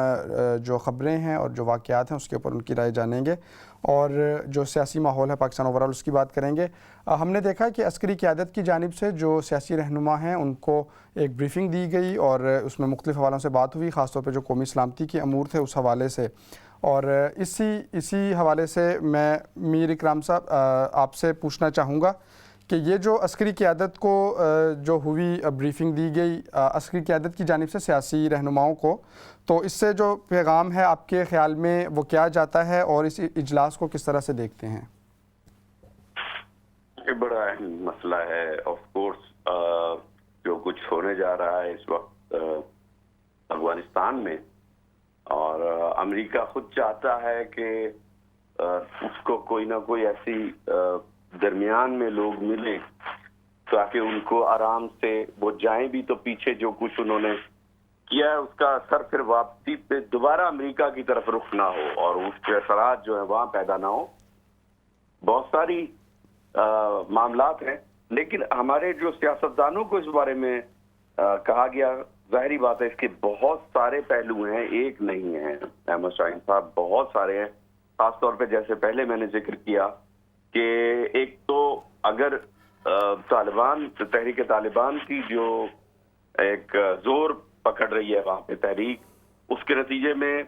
जो ख़बरें हैं और जो वाक़यात हैं उसके ऊपर उनकी राय जानेंगे, और जो सियासी माहौल है पाकिस्तान ओवरऑल उसकी बात करेंगे। हमने देखा कि अस्करी क़यादत की जानिब से जो सियासी रहनुमा हैं उनको एक ब्रीफिंग दी गई और उसमें मुख्तलिफ़ हवालों से बात हुई, ख़ास तौर पे जो कौमी सलामती के अमूर थे उस हवाले से। और इसी हवाले से मैं मीर इकराम साहब आपसे पूछना चाहूँगा कि ये जो अस्करी क़यादत को जो हुई ब्रीफिंग दी गई अस्करी क़यादत की जानिब से सियासी रहनुमाओं को, तो इससे जो पैगाम है आपके ख़्याल में वो क्या जाता है और इस इजलास को किस तरह से देखते हैं? ये बड़ा अहम मसला है। ऑफ कोर्स जो कुछ होने जा रहा है इस वक्त अफगानिस्तान में, और अमेरिका खुद चाहता है कि उसको कोई ना कोई ऐसी दरमियान में लोग मिले ताकि उनको आराम से वो जाएं भी तो पीछे जो कुछ उन्होंने किया है उसका असर फिर वापसी पे दोबारा अमेरिका की तरफ रुख ना हो और उसके असरात जो है वहां पैदा ना हो। बहुत सारी मामलात हैं, लेकिन हमारे जो सियासतदानों को इस बारे में कहा गया, जाहिरी बात है इसके बहुत सारे पहलू हैं, एक नहीं है अहमद शाहीन साहब, बहुत सारे हैं। खासतौर पे जैसे पहले मैंने जिक्र किया कि एक तो अगर तालिबान, तहरीक तालिबान की जो एक जोर पकड़ रही है वहां पे तहरीक, उसके नतीजे में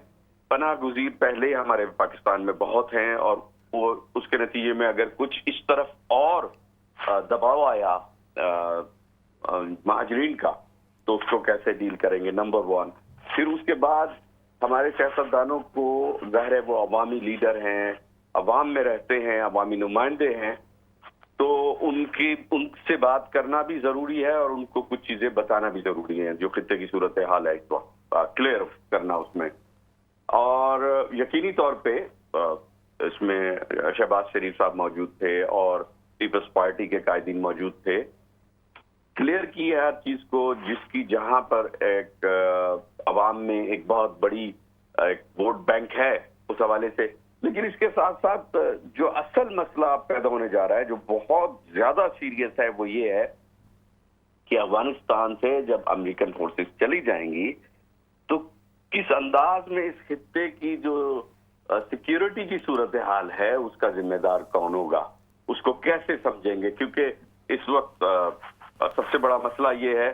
पनाह गुज़ीर पहले हमारे पाकिस्तान में बहुत हैं और वो उसके नतीजे में अगर कुछ इस तरफ और दबाव आया महाजरीन का तो उसको कैसे डील करेंगे, नंबर वन। फिर उसके बाद हमारे सियासतदानों को ज़ाहिर है वो अवामी लीडर हैं, अवाम में रहते हैं, अवामी नुमाइंदे हैं, तो उनसे बात करना भी जरूरी है और उनको कुछ चीजें बताना भी जरूरी है जो खित्ते की सूरत हाल है इस वक्त, क्लियर करना उसमें। और यकीनी तौर पे इसमें शहबाज शरीफ साहब मौजूद थे और पीपल्स पार्टी के कायदीन मौजूद थे, क्लियर की है हर चीज को, जिसकी जहां पर एक अवाम में एक बहुत बड़ी एक वोट बैंक है उस हवाले से। लेकिन इसके साथ साथ जो असल मसला पैदा होने जा रहा है जो बहुत ज्यादा सीरियस है वो ये है कि अफगानिस्तान से जब अमेरिकन फोर्सेस चली जाएंगी तो किस अंदाज में इस खित्ते की जो सिक्योरिटी की सूरत हाल है उसका जिम्मेदार कौन होगा, उसको कैसे समझेंगे। क्योंकि इस वक्त सबसे बड़ा मसला ये है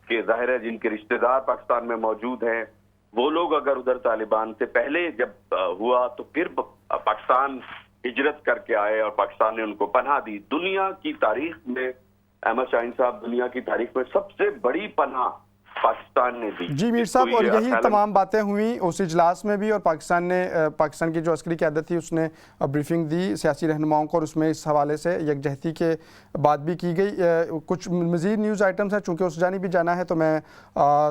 कि जाहिर है जिनके रिश्तेदार पाकिस्तान में मौजूद हैं वो लोग अगर उधर तालिबान से पहले जब हुआ तो फिर पाकिस्तान हिजरत करके आए और पाकिस्तान ने उनको पनाह दी। दुनिया की तारीख में अहमद शाहीन साहब, दुनिया की तारीख में सबसे बड़ी पनाह पाकिस्तान ने दी। जी मीर साहब, और यही तमाम बातें हुई उस इजलास में भी, और पाकिस्तान की जो अस्करी क़यादत थी उसने ब्रीफिंग दी सियासी रहनुमाओं को और उसमें इस हवाले से यकजहती के बात भी की गई। कुछ मज़ीद न्यूज़ आइटम्स हैं, चूँकि उस जानी भी जाना है तो मैं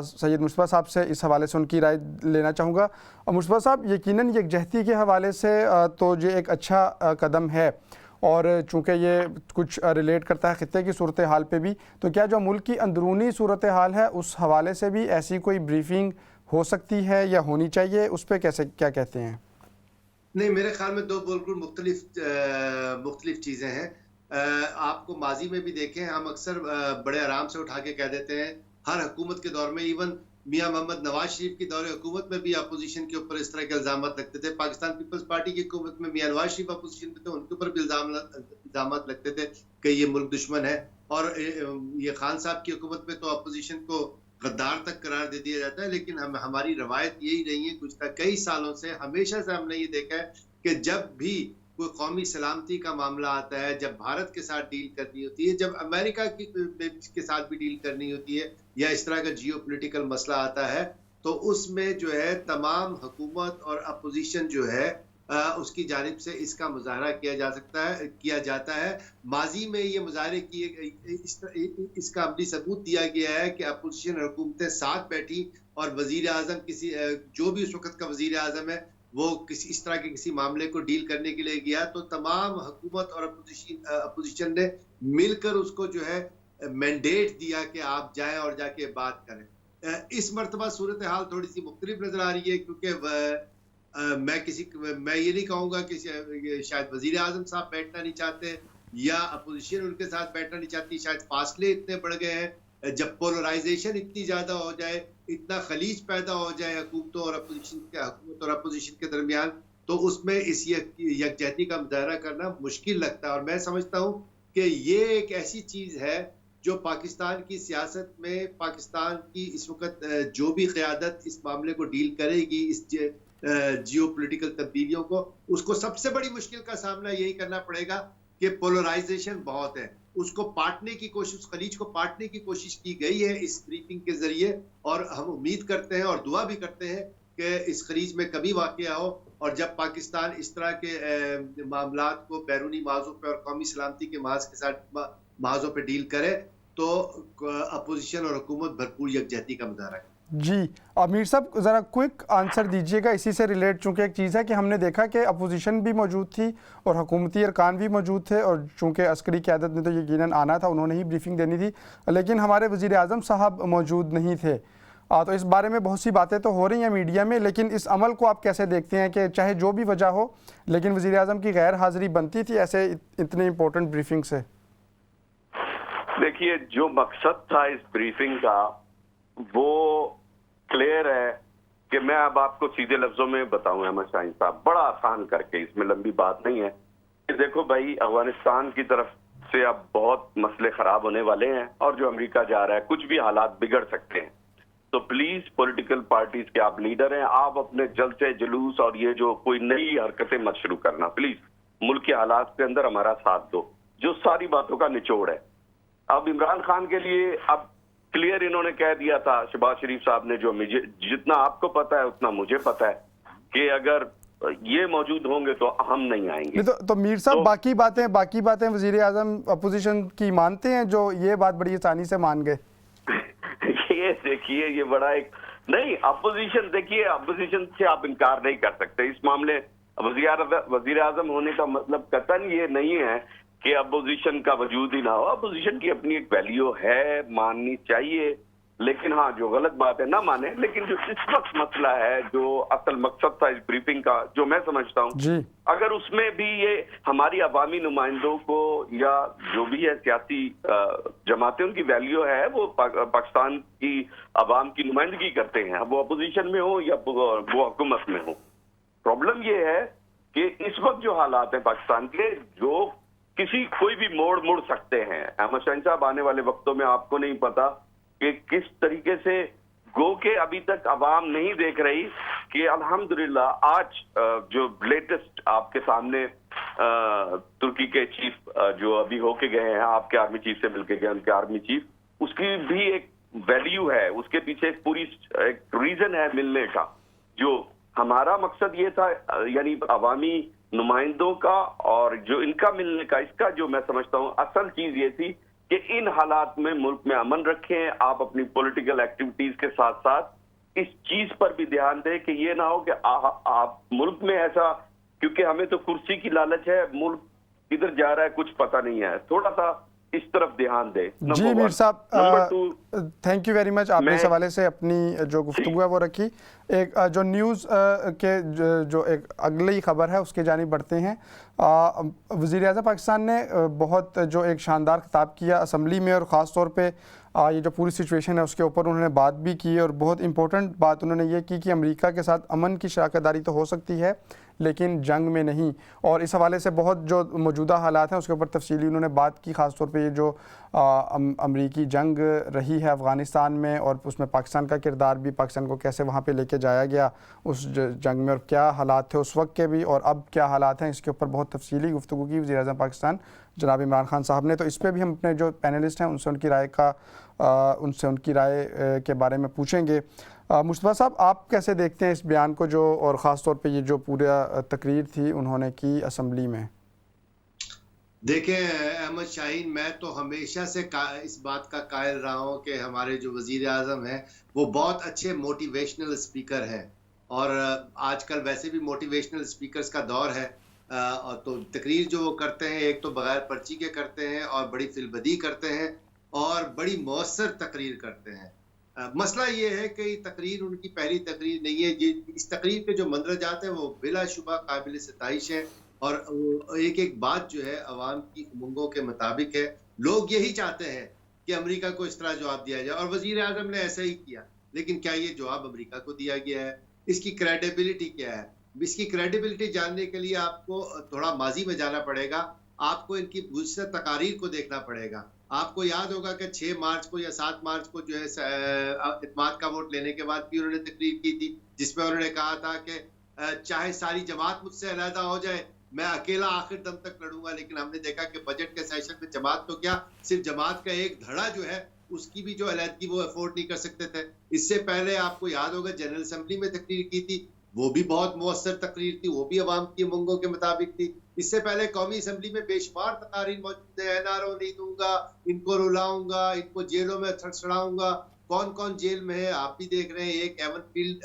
सैयद मुस्तफ़ा साहब से इस हवाले से उनकी राय लेना चाहूँगा। मुस्तफ़ा साहब, यकीनन यकजहती के हवाले से तो ये एक अच्छा कदम है और चूँकि ये कुछ रिलेट करता है खित्ते की सूरत हाल पे भी, तो क्या जो मुल्क की अंदरूनी सूरत हाल है उस हवाले से भी ऐसी कोई ब्रीफिंग हो सकती है या होनी चाहिए, उस पर कैसे क्या कहते हैं? नहीं, मेरे ख्याल में दो बिल्कुल मुख्तलिफ चीज़ें हैं। आपको माजी में भी देखें, हम अक्सर बड़े आराम से उठा के कह देते हैं, हर हुकूमत के दौर में, इवन मियां मोहम्मद नवाज शरीफ की दौरे हुकूमत में भी अपोजिशन के ऊपर इस तरह के इल्जाम लगते थे। पाकिस्तान पीपल्स पार्टी की हुकूमत में मियां नवाज शरीफ अपोजिशन में थे, उनके ऊपर भी इल्जाम लगते थे कि ये मुल्क दुश्मन है। और ये खान साहब की हुकूमत में तो अपोजिशन को गद्दार तक करार दे दिया जाता है। लेकिन हमारी रवायत यही रही है गुज़श्ता कई सालों से, हमेशा से हमने ये देखा है कि जब भी कोई कौमी सलामती का मामला आता है, जब भारत के साथ डील करनी होती है, जब अमेरिका के साथ भी डील करनी होती है, या इस तरह का जियो पोलिटिकल मसला आता है, तो उसमें जो है तमाम हुकूमत और अपोजिशन जो है उसकी जानिब से इसका मुजाहरा किया जाता है। माजी में ये मुजाहरे किए, इसका अमली सबूत दिया गया है कि अपोजिशन हुकूमतें साथ बैठी और वजीर आजम किसी जो भी उस वक्त का वजीर आजम है वो किसी इस तरह के किसी मामले को डील करने के लिए गया तो तमाम हुकूमत और अपोजिशन ने मिलकर उसको जो है मैंडेट दिया कि आप जाएं और जाके बात करें। इस मर्तबा सूरत हाल थोड़ी सी मुख्तलिफ नजर आ रही है, क्योंकि मैं ये नहीं कहूँगा कि शायद वजीर आजम साहब बैठना नहीं चाहते या अपोजिशन उनके साथ बैठना नहीं चाहती, शायद फासले इतने बढ़ गए हैं। जब पोलराइजेशन इतनी ज्यादा हो जाए, इतना खलीज पैदा हो जाए हुकूमत और अपोजिशन के दरमियान, तो उसमें इस यकजहती का मुजाहरा करना मुश्किल लगता है। और मैं समझता हूँ कि ये एक ऐसी चीज है जो पाकिस्तान की सियासत में, पाकिस्तान की इस वक्त जो भी क़यादत इस मामले को डील करेगी, इस जियो पोलिटिकल तब्दीलियों को, उसको सबसे बड़ी मुश्किल का सामना यही करना पड़ेगा कि पोलराइजेशन बहुत है, उसको पाटने की कोशिश, खलीज को पाटने की कोशिश की गई है इस ब्रीफिंग के जरिए। और हम उम्मीद करते हैं और दुआ भी करते हैं कि इस खलीज में कभी वाक़या हो और जब पाकिस्तान इस तरह के मामलात को बैरूनी माज़ों पे और कौमी सलामती के महाज के साथ महाजों पे डील करे तो अपोजिशन और हुकूमत भरपूर यकजहती का मुजाहरा है। जी अमीर साहब ज़रा क्विक आंसर दीजिएगा इसी से रिलेट, चूँकि एक चीज़ है कि हमने देखा कि अपोजिशन भी मौजूद थी और हुकूमती अरकान भी मौजूद थे, और चूँकि अस्करी क़यादत ने तो यकीनन आना था, उन्होंने ही ब्रीफिंग देनी थी, लेकिन हमारे वज़ीर आज़म साहब मौजूद नहीं थे। तो इस बारे में बहुत सी बातें तो हो रही हैं मीडिया में, लेकिन इस अमल को आप कैसे देखते हैं कि चाहे जो भी वजह हो, लेकिन वज़ीर आज़म की गैर हाज़िरी बनती थी ऐसे इतने इंपॉर्टेंट ब्रीफिंग से? देखिए, जो मकसद था इस ब्रीफिंग का वो क्लियर है कि मैं अब आपको सीधे लफ्जों में बताऊं अहमद शाहीन साहब, बड़ा आसान करके, इसमें लंबी बात नहीं है, कि देखो भाई, अफगानिस्तान की तरफ से अब बहुत मसले खराब होने वाले हैं और जो अमेरिका जा रहा है, कुछ भी हालात बिगड़ सकते हैं। तो प्लीज पॉलिटिकल पार्टीज के आप लीडर हैं, आप अपने जलसे जुलूस और ये जो कोई नई हरकतें मत शुरू करना, प्लीज मुल्क के हालात के अंदर हमारा साथ दो, जो सारी बातों का निचोड़ है। अब इमरान खान के लिए अब क्लियर इन्होंने कह दिया था शहबाज शरीफ साहब ने, जो मुझे जितना आपको पता है उतना मुझे पता है, कि अगर ये मौजूद होंगे तो हम नहीं आएंगे। तो मीर साहब बाकी बातें वजीर आजम अपोजिशन की मानते हैं, जो ये बात बड़ी आसानी से मान गए? ये देखिए, ये बड़ा एक नहीं, अपोजिशन, देखिए अपोजिशन से आप इनकार नहीं कर सकते इस मामले। वजीर आजम होने का मतलब कतई ये नहीं है कि अपोजिशन का वजूद ही ना हो। अपोजिशन की अपनी एक वैल्यू है, माननी चाहिए, लेकिन हाँ, जो गलत बात है ना माने। लेकिन जो इस वक्त मसला है, जो असल मकसद था इस ब्रीफिंग का, जो मैं समझता हूँ, अगर उसमें भी ये हमारी अवामी नुमाइंदों को या जो भी है सियासी जमातें, उनकी वैल्यू है, वो पाकिस्तान की अवाम की नुमाइंदगी करते हैं, अब वो अपोजिशन में हो या वो हुकूमत में हो। प्रॉब्लम ये है कि इस वक्त जो हालात हैं पाकिस्तान के, जो कोई भी मोड़ मुड़ सकते हैं। अहमद शाहीन साहब, आने वाले वक्तों में आपको नहीं पता कि किस तरीके से गो के अभी तक अवाम नहीं देख रही कि अल्हम्दुलिल्लाह आज जो लेटेस्ट आपके सामने तुर्की के चीफ जो अभी होके गए हैं, आपके आर्मी चीफ से मिलके गए, उनके आर्मी चीफ, उसकी भी एक वैल्यू है, उसके पीछे एक पूरी एक रीजन है मिलने का। जो हमारा मकसद ये था, यानी अवामी नुमाइंदों का और जो इनका मिलने का, इसका जो मैं समझता हूं असल चीज ये थी कि इन हालात में मुल्क में अमन रखें। आप अपनी पॉलिटिकल एक्टिविटीज के साथ साथ इस चीज पर भी ध्यान दें कि ये ना हो कि आप मुल्क में ऐसा, क्योंकि हमें तो कुर्सी की लालच है, मुल्क किधर जा रहा है कुछ पता नहीं है, थोड़ा सा इस तरफ ध्यान दे। जी मीर साहब, थैंक यू वेरी मच। आपने इस हवाले से अपनी जो गुफ्तगू है वो रखी। एक जो न्यूज़ के जो एक अगली खबर है उसके जानिब बढ़ते हैं। वज़ीर आज़म पाकिस्तान ने बहुत जो एक शानदार खिताब किया असम्बली में, और ख़ास तौर पे ये जो पूरी सिचुएशन है उसके ऊपर उन्होंने बात भी की, और बहुत इंपॉर्टेंट बात उन्होंने ये की कि अमेरिका के साथ अमन की शराकतदारी तो हो सकती है लेकिन जंग में नहीं। और इस हवाले से बहुत जो मौजूदा हालात हैं उसके ऊपर तफसीली उन्होंने बात की, ख़ास तौर पे ये जो अमरीकी जंग रही है अफ़गानिस्तान में, और उसमें पाकिस्तान का किरदार भी, पाकिस्तान को कैसे वहाँ पे लेके जाया गया उस जंग में, और क्या हालात थे उस वक्त के भी और अब क्या हालात हैं, इसके ऊपर बहुत तफसीली गुफ्तगू की वज़ीर आज़म पाकिस्तान जनाब इमरान खान साहब ने। तो इस पर भी हम अपने जो पैनलिस्ट हैं उनसे उनकी राय के बारे में पूछेंगे। मुस्तफ़ा साहब, आप कैसे देखते हैं इस बयान को, जो और ख़ास तौर पे ये जो पूरा तकरीर थी उन्होंने की असम्बली में? देखें अहमद शाहीन, मैं तो हमेशा से इस बात का कायल रहा हूँ कि हमारे जो वज़ीर आज़म हैं वो बहुत अच्छे मोटिवेशनल स्पीकर हैं, और आजकल वैसे भी मोटिवेशनल स्पीकर्स का दौर है। और तो तकरीर जो वो करते हैं, एक तो बगैर पर्ची के करते हैं और बड़ी फिलबदी करते हैं और बड़ी मौसर तकरीर करते हैं। मसला ये है कि तकरीर उनकी पहली तकरीर नहीं है। इस तकरीर के जो मंदरजात हैं वो बिलाशुबा काबिल सिताइश है, और एक एक बात जो है अवाम की उमंगों के मुताबिक है। लोग यही चाहते हैं कि अमेरिका को इस तरह जवाब दिया जाए, और वजीर आजम ने ऐसा ही किया। लेकिन क्या ये जवाब अमेरिका को दिया गया है? इसकी क्रेडिबिलिटी क्या है? इसकी क्रेडिबिलिटी जानने के लिए आपको थोड़ा माजी में जाना पड़ेगा, आपको इनकी मुझसे तकारीर को देखना पड़ेगा। आपको याद होगा कि 6 मार्च को या 7 मार्च को जो है इत्मीनान का वोट लेने के बाद भी उन्होंने तकरीर की थी, जिसमें उन्होंने कहा था कि चाहे सारी जमात मुझसे अलहदा हो जाए, मैं अकेला आखिर दम तक लड़ूंगा। लेकिन हमने देखा कि बजट के सेशन में जमात तो क्या, सिर्फ जमात का एक धड़ा जो है उसकी भी जो अलहदगी वो अफोर्ड नहीं कर सकते थे। इससे पहले आपको याद होगा जनरल असेंबली में तकरीर की थी, वो भी बहुत मुअस्सर तकरीर थी, वो भी अवाम की उमंगों के मुताबिक थी। इससे पहले कौमी असेंबली में बेशुमार तकारीर मौजूद है, एनआरओ नहीं दूंगा, इनको रुलाऊंगा, इनको जेलों में थड़थड़ाऊंगा। कौन कौन जेल में है आप भी देख रहे हैं। एक एवनफील्ड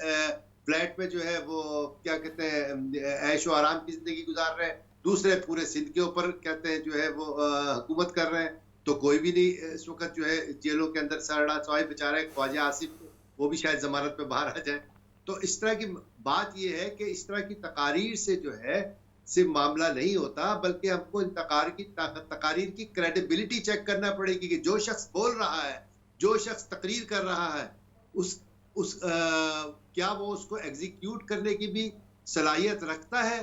फ्लैट में जो है वो क्या कहते हैं ऐशो आराम की जिंदगी गुजार रहे हैं, दूसरे पूरे सिंध के ऊपर कहते हैं जो है वो हुकूमत कर रहे हैं। तो कोई भी नहीं इस वक्त जो है जेलों के अंदर सरड़ा चौहाई बेचारा है ख्वाजा आसिफ, वो भी शायद जमानत पे बाहर आ जाए। तो इस तरह की बात ये है कि इस तरह की तकारीर से जो है सिर्फ मामला नहीं होता, बल्कि हमको इन तकारीर की क्रेडिबिलिटी चेक करना पड़ेगी कि जो शख्स बोल रहा है, जो शख्स तकरीर कर रहा है, क्या वो उसको एग्जीक्यूट करने की भी सलाहियत रखता है।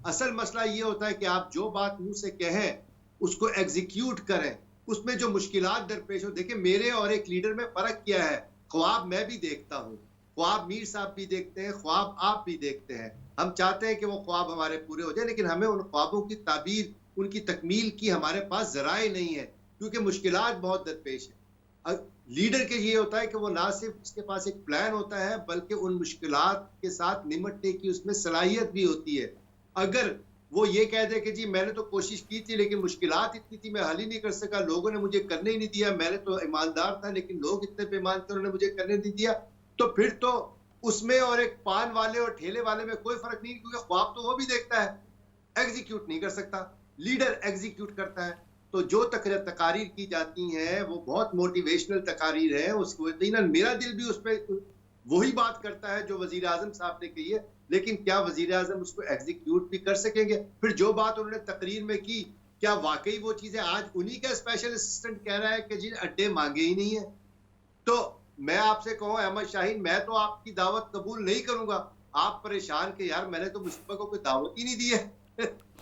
असल मसला ये होता है कि आप जो बात मुंह से कहें उसको एग्जीक्यूट करें, उसमें जो मुश्किलात दरपेश हो। देखिए मेरे और एक लीडर में फर्क क्या है, ख्वाब मैं भी देखता हूँ, ख्वाब मीर साहब भी देखते हैं, ख्वाब आप भी देखते हैं। हम चाहते हैं कि वो ख्वाब हमारे पूरे हो जाए, लेकिन हमें उन ख्वाबों की ताबीर, उनकी तकमील की हमारे पास जराए नहीं है, क्योंकि मुश्किलात बहुत दरपेश है। लीडर के ये होता है कि वो ना सिर्फ उसके पास एक प्लान होता है, बल्कि उन मुश्किलात के साथ निपटने की उसमें सलाहियत भी होती है। अगर वो ये कह दे कि जी मैंने तो कोशिश की थी लेकिन मुश्किलात इतनी थी मैं हल ही नहीं कर सका, लोगों ने मुझे करने ही नहीं दिया, मैंने तो ईमानदार था लेकिन लोग इतने बेईमान थे उन्होंने मुझे करने नहीं दिया, तो फिर तो उसमें और एक पान वाले और ठेले वाले में कोई फर्क नहीं, क्योंकि ख्वाब तो वो भी देखता है, एग्जीक्यूट नहीं कर सकता, लीडर एग्जीक्यूट करता है। तो जो तकारीर की जाती हैं वो बहुत मोटिवेशनल तकारीर है, उसको यकीनन मेरा दिल भी उस पर वही बात करता है जो वजीर आजम साहब ने कही है, लेकिन क्या वजीर आजम उसको एग्जीक्यूट भी कर सकेंगे? फिर जो बात उन्होंने तकरीर में की, क्या वाकई वो चीजें आज उन्हीं का स्पेशल असिस्टेंट कह रहा है कि जी अड्डे मांगे ही नहीं है? तो मैं आपसे कहूँ अहमद शाहीन, मैं तो आपकी दावत कबूल नहीं करूंगा। आप परेशान के यार मैंने तो मुस्तफा को कोई दावत ही नहीं दी है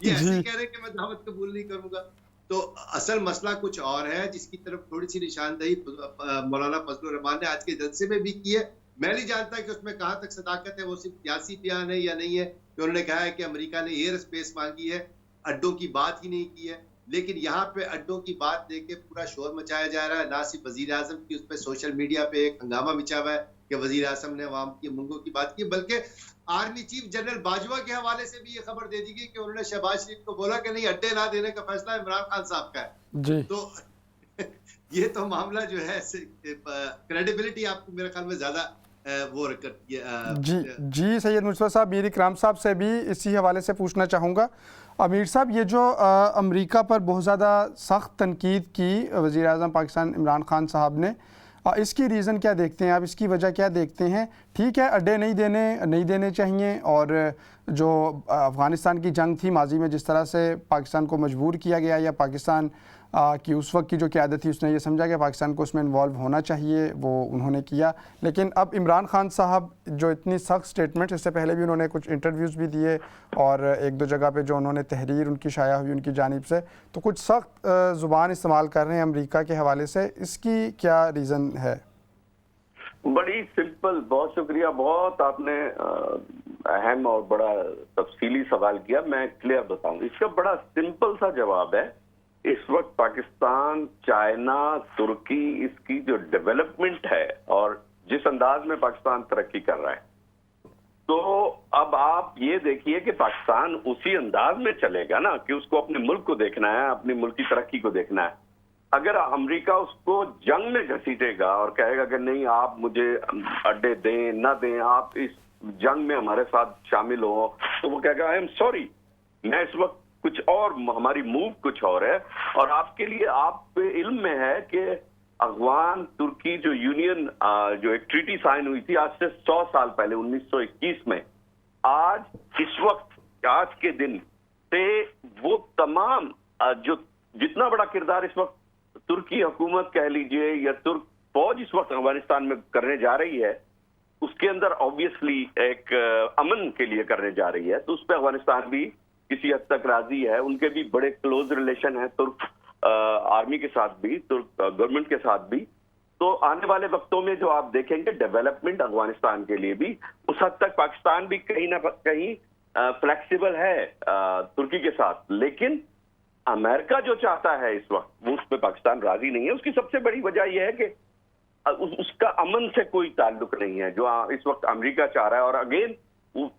ये ऐसे कह रहे हैं कि मैं दावत कबूल नहीं करूंगा। तो असल मसला कुछ और है, जिसकी तरफ थोड़ी सी निशानदही मौलाना फजलुर रहमान ने आज के जलसे में भी की है। मैं नहीं जानता कि उसमें कहां तक सदाकत है, वो सिर्फ सियासी बयान है या नहीं है कि उन्होंने कहा है कि अमेरिका ने एयर स्पेस मांगी है, अड्डों की बात ही नहीं की है। लेकिन यहाँ पे अड्डों की बात लेके पूरा शोर मचाया जा रहा है, ना सिर्फ वजीर आजम की, उस पर सोशल मीडिया पे एक हंगामा मचा हुआ है कि वजीर आजम ने अवाम की मुंगों की बात की, बल्कि आर्मी चीफ जनरल बाजवा के हवाले से भी ये खबर दे दी गई कि उन्होंने शहबाज शरीफ को बोला कि नहीं अड्डे ना देने का फैसला इमरान खान साहब का है जी। तो ये तो मामला जो है क्रेडिबिलिटी आपको मेरे ख्याल में ज्यादा वो जी सैयद मुस्तफा साहब, मीर इकराम साहब से भी इसी हवाले से पूछना चाहूँगा। अमीर साहब, ये जो अमेरिका पर बहुत ज़्यादा सख्त तनकीद की वज़ीर आज़म पाकिस्तान इमरान खान साहब ने, इसकी रीज़न क्या देखते हैं आप, इसकी वजह क्या देखते हैं? ठीक है अड्डे नहीं देने चाहिए, और जो अफ़गानिस्तान की जंग थी माजी में जिस तरह से पाकिस्तान को मजबूर किया गया, या पाकिस्तान कि उस वक्त की जो क़यादत थी उसने ये समझा कि पाकिस्तान को उसमें इन्वॉल्व होना चाहिए, वो उन्होंने किया। लेकिन अब इमरान खान साहब जो इतनी सख्त स्टेटमेंट, इससे पहले भी उन्होंने कुछ इंटरव्यूज़ भी दिए और एक दो जगह पे जो उन्होंने तहरीर उनकी शाया हुई उनकी जानिब से, तो कुछ सख्त ज़ुबान इस्तेमाल कर रहे हैं अमेरिका के हवाले से, इसकी क्या रीज़न है? बड़ी सिंपल, बहुत शुक्रिया, बहुत आपने अहम और बड़ा तफसीली सवाल किया। मैं क्लियर बताऊं, इसका बड़ा सिंपल सा जवाब है। इस वक्त पाकिस्तान, चाइना, तुर्की, इसकी जो डेवलपमेंट है और जिस अंदाज में पाकिस्तान तरक्की कर रहा है, तो अब आप ये देखिए कि पाकिस्तान उसी अंदाज में चलेगा ना कि उसको अपने मुल्क को देखना है, अपने मुल्क की तरक्की को देखना है। अगर अमेरिका उसको जंग में घसीटेगा और कहेगा कि नहीं आप मुझे अड्डे दें ना दें, आप इस जंग में हमारे साथ शामिल हो, तो वो कहेगा आई एम सॉरी, मैं इस वक्त कुछ और, हमारी मूव कुछ और है। और आपके लिए, आप पे इल्म में है कि अफगान तुर्की जो यूनियन, जो एक ट्रीटी साइन हुई थी आज से 100 साल पहले 1921 में, आज इस वक्त आज के दिन से वो तमाम जो जितना बड़ा किरदार इस वक्त तुर्की हुकूमत कह लीजिए या तुर्क फौज इस वक्त अफगानिस्तान में करने जा रही है, उसके अंदर ऑब्वियसली एक अमन के लिए करने जा रही है, तो उस पर अफगानिस्तान भी किसी हद तक राजी है। उनके भी बड़े क्लोज रिलेशन है तुर्क आर्मी के साथ भी, तुर्क गवर्नमेंट के साथ भी। तो आने वाले वक्तों में जो आप देखेंगे डेवलपमेंट अफगानिस्तान के लिए भी, उस हद तक पाकिस्तान भी कहीं ना कहीं फ्लेक्सिबल है तुर्की के साथ। लेकिन अमेरिका जो चाहता है इस वक्त, वो उस पर पाकिस्तान राजी नहीं है। उसकी सबसे बड़ी वजह यह है कि उसका अमन से कोई ताल्लुक नहीं है जो इस वक्त अमेरिका चाह रहा है। और अगेन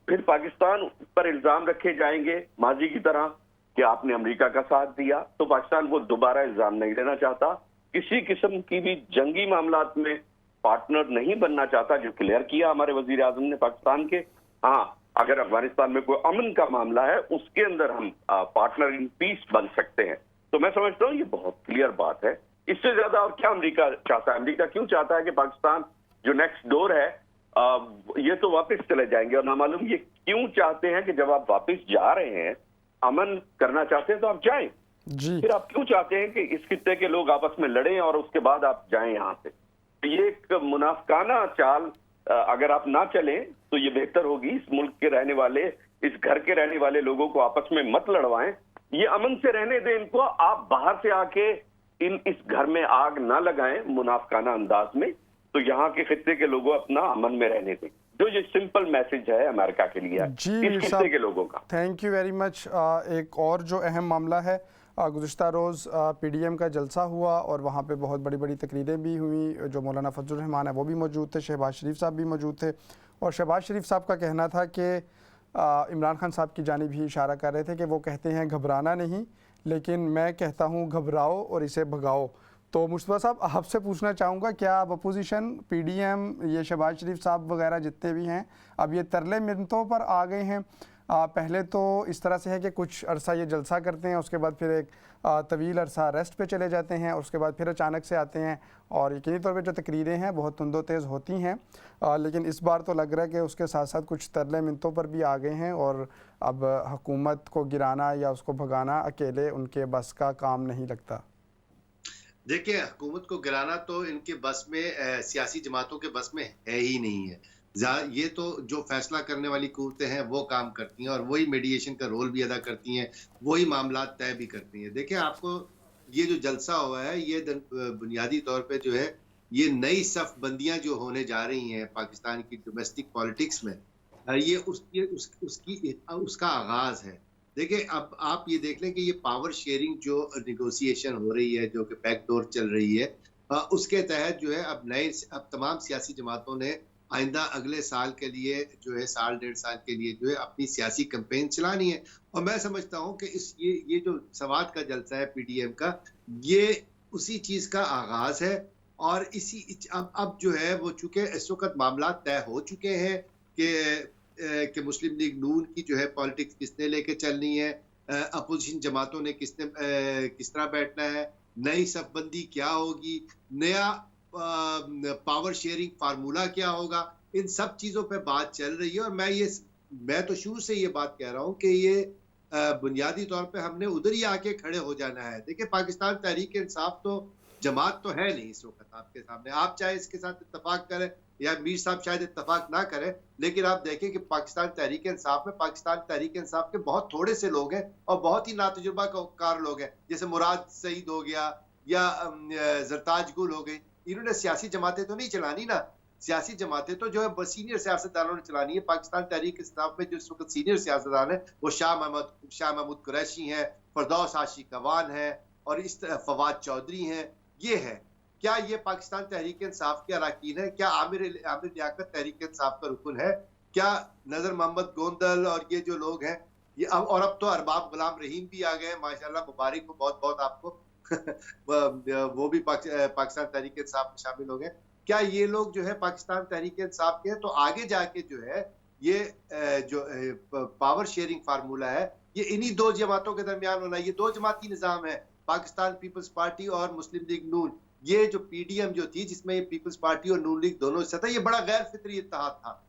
फिर पाकिस्तान पर इल्जाम रखे जाएंगे माजी की तरह कि आपने अमेरिका का साथ दिया, तो पाकिस्तान वो दोबारा इल्जाम नहीं लेना चाहता। किसी किस्म की भी जंगी मामलात में पार्टनर नहीं बनना चाहता, जो क्लियर किया हमारे वजीर आजम ने पाकिस्तान के। हाँ, अगर अफगानिस्तान में कोई अमन का मामला है उसके अंदर हम पार्टनर इन पीस बन सकते हैं। तो मैं समझता हूँ ये बहुत क्लियर बात है। इससे ज्यादा और क्या अमेरिका चाहता है? अमेरिका क्यों चाहता है कि पाकिस्तान जो नेक्स्ट डोर है ये तो वापस चले जाएंगे? और ना मालूम ये क्यों चाहते हैं कि जब आप वापस जा रहे हैं, अमन करना चाहते हैं तो आप जाएं। जी। फिर आप क्यों चाहते हैं कि इस खित्ते के लोग आपस में लड़ें और उसके बाद आप जाएं यहां से? तो ये एक मुनाफिकाना चाल अगर आप ना चलें तो ये बेहतर होगी। इस मुल्क के रहने वाले, इस घर के रहने वाले लोगों को आपस में मत लड़वाएं, ये अमन से रहने दें इनको। आप बाहर से आके इस घर में आग ना लगाएं मुनाफिकाना अंदाज में। तो यहाँ के खित्ते के लोगों अपना अमन में रहने दें। जो ये सिंपल मैसेज है अमेरिका के लिए इस खित्ते के लोगों का। Thank you very much. एक और जो अहम मामला है, गुज़िश्ता रोज़ पीडीएम का जलसा हुआ और वहाँ पे बहुत बड़ी बड़ी तकरीरें भी हुई। जो मौलाना फजलुर रहमान है वो भी मौजूद थे, शहबाज शरीफ साहब भी मौजूद थे। और शहबाज शरीफ साहब का कहना था कि इमरान खान साहब की जानिब भी इशारा कर रहे थे कि वो कहते हैं घबराना नहीं, लेकिन मैं कहता हूँ घबराओ और इसे भगाओ। तो मुस्तफ़ा साहब, आपसे पूछना चाहूँगा, क्या अब अपोजिशन, पीडीएम, ये शहबाज शरीफ साहब वगैरह जितने भी हैं, अब ये तरले मिन्नतों पर आ गए हैं? पहले तो इस तरह से है कि कुछ अरसा ये जलसा करते हैं, उसके बाद फिर एक तवील अरसा रेस्ट पे चले जाते हैं, और उसके बाद फिर अचानक से आते हैं और यकीनी तौर पे जो तकरीरें हैं बहुत तुंदो तेज़ होती हैं। लेकिन इस बार तो लग रहा है कि उसके साथ साथ कुछ तरले मिन्नतों पर भी आ गए हैं और अब हुकूमत को गिराना या उसको भगाना अकेले उनके बस का काम नहीं लगता। देखिए, हुकूमत को गिराना तो इनके बस में, सियासी जमातों के बस में है ही नहीं है। ये तो जो फैसला करने वाली कुव्वतें हैं वो काम करती हैं और वही मीडिएशन का रोल भी अदा करती हैं, वही मामला तय भी करती हैं। देखिए, आपको ये जो जलसा हुआ है, ये बुनियादी तौर पे जो है, ये नई सफ बंदियां जो होने जा रही हैं पाकिस्तान की डोमेस्टिक पॉलिटिक्स में, ये उसका आगाज है। देखिए, अब आप ये देख लें कि ये पावर शेयरिंग जो निगोसिएशन हो रही है, जो कि बैकडोर चल रही है, उसके तहत जो है अब तमाम सियासी जमातों ने आइंदा अगले साल के लिए जो है, साल डेढ़ साल के लिए जो है अपनी सियासी कैंपेन चलानी है। और मैं समझता हूं कि ये जो सवात का जलसा है पीडीएम का, ये उसी चीज का आगाज है। और अब जो है वो, चूंकि इस वक्त मामला तय हो चुके हैं कि मुस्लिम लीग नून की जो है पॉलिटिक्स किसने लेके चलनी है, अपोजिशन जमातों ने किस तरह बैठना है, नई सफबंदी क्या होगी, नया पावर शेयरिंग फार्मूला क्या होगा, इन सब चीजों पे बात चल रही है। और मैं तो शुरू से ये बात कह रहा हूं कि ये बुनियादी तौर पे हमने उधर ही आके खड़े हो जाना है। देखिए, पाकिस्तान तहरीक इंसाफ तो जमात तो है नहीं इस वक्त आपके सामने। आप चाहे इसके साथ इत्तेफाक करें या मीर साहब शायद इत्तेफाक ना करें, लेकिन आप देखें कि पाकिस्तान तहरीक इंसाफ के बहुत थोड़े से लोग हैं और बहुत ही नातजुर्बाकार लोग हैं, जैसे मुराद सईद हो गया या जरताज गुल हो गई। इन्होंने सियासी जमातें तो नहीं चलानी ना, सियासी जमातें तो जो है सीनियर सियासतदानों ने चलानी है। पाकिस्तान तहरीक इंसाफ में जो इस वक्त सीनियर सियासतदान है वो शाह महमूद कुरैशी हैं, फरदौस आशिक अवान है और इस फवाद चौधरी हैं। ये है, क्या ये पाकिस्तान तहरीक इंसाफ के अरकान है? क्या आमिर लियाकत तहरीक इंसाफ का रुकन है? क्या नजर मोहम्मद गोंदल और ये जो लोग हैं, ये अब तो अरबाब गुलाम रहीम भी आ गए हैं, माशाल्लाह, मुबारक हो बहुत बहुत आपको। वो भी पाकिस्तान तहरीक इंसाफ में शामिल हो गए। क्या ये लोग जो है पाकिस्तान तहरीक इंसाफ के हैं? तो आगे जाके जो है ये जो पावर शेयरिंग फार्मूला है, ये इन्हीं दो जमातों के दरमियान होना है। ये दो जमाती निजाम है, पाकिस्तान पीपल्स पार्टी और मुस्लिम लीग नून। ये जो पीडीएम जो थी, जिसमें पीपल्स पार्टी और नून लीग दोनों हिस्सा था, ये बड़ा गैर फितरी इत्तेहाद था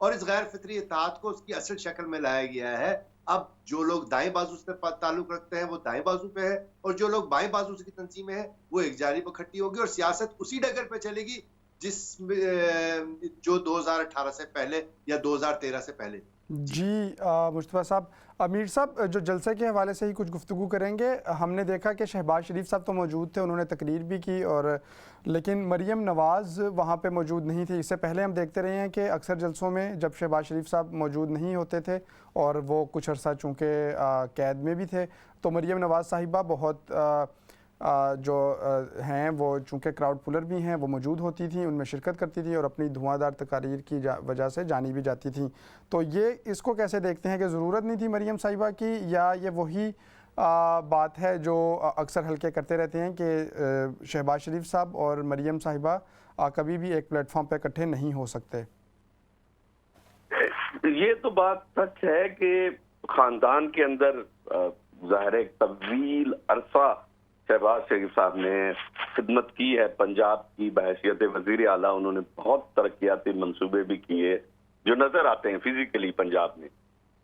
और इस गैर फितरी इत्तेहाद को उसकी असल शक्ल में लाया गया है। अब जो लोग दाएं बाजू से ताल्लुक रखते हैं वो दाएं बाजू पे है और जो लोग बाएं बाजू से की तंजीमें हैं वो एक जानिब इकट्ठी होगी और सियासत उसी डगर पे चलेगी जो 2018 से पहले या 2013 से पहले। जी मुस्तफ़ा साहब, अमीर साहब जो जलसे के हवाले से ही कुछ गुफ्तगू करेंगे। हमने देखा कि शहबाज शरीफ साहब तो मौजूद थे, उन्होंने तकरीर भी की, और लेकिन मरियम नवाज़ वहाँ पे मौजूद नहीं थी। इससे पहले हम देखते रहे हैं कि अक्सर जलसों में जब शहबाज शरीफ साहब मौजूद नहीं होते थे और वो कुछ अरसा चूँकि कैद में भी थे, तो मरियम नवाज़ साहिबा बहुत जो हैं वो चूँकि क्राउड पुलर भी हैं, वो मौजूद होती थी, उनमें शिरकत करती थी और अपनी धुआंधार तकारीर की वजह से जानी भी जाती थी। तो ये इसको कैसे देखते हैं कि ज़रूरत नहीं थी मरियम साहिबा की, या ये वही बात है जो अक्सर हल्के करते रहते हैं कि शहबाज शरीफ साहब और मरियम साहिबा कभी भी एक प्लेटफॉर्म पर इकट्ठे नहीं हो सकते। ये तो बात सच है कि खानदान के अंदर ज़ाहिर एक तवील अरसा शहबाज शरीफ साहब ने खिदमत की है पंजाब की बहैसियत वजीर आला। उन्होंने बहुत तरक्याती मंसूबे भी किए जो नजर आते हैं फिजिकली पंजाब में,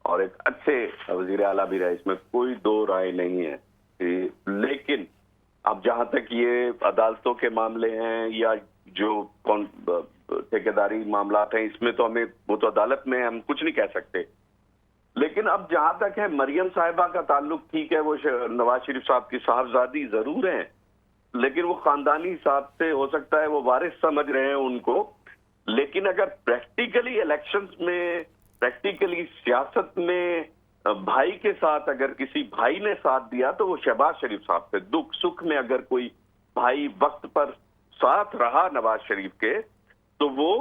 और एक अच्छे वजीर आला भी रहे, इसमें कोई दो राय नहीं है। लेकिन अब जहां तक ये अदालतों के मामले हैं या जो ठेकेदारी मामला हैं, इसमें तो हमें, वो तो अदालत में हम कुछ नहीं कह सकते। लेकिन अब जहां तक है मरियम साहिबा का ताल्लुक, ठीक है वो नवाज शरीफ साहब की साहबजादी जरूर हैं, लेकिन वो खानदानी हिसाब से हो सकता है वो वारिस समझ रहे हैं उनको। लेकिन अगर प्रैक्टिकली इलेक्शंस में, प्रैक्टिकली सियासत में भाई के साथ अगर किसी भाई ने साथ दिया तो वो शहबाज शरीफ साहब थे। दुख सुख में अगर कोई भाई वक्त पर साथ रहा नवाज शरीफ के तो वो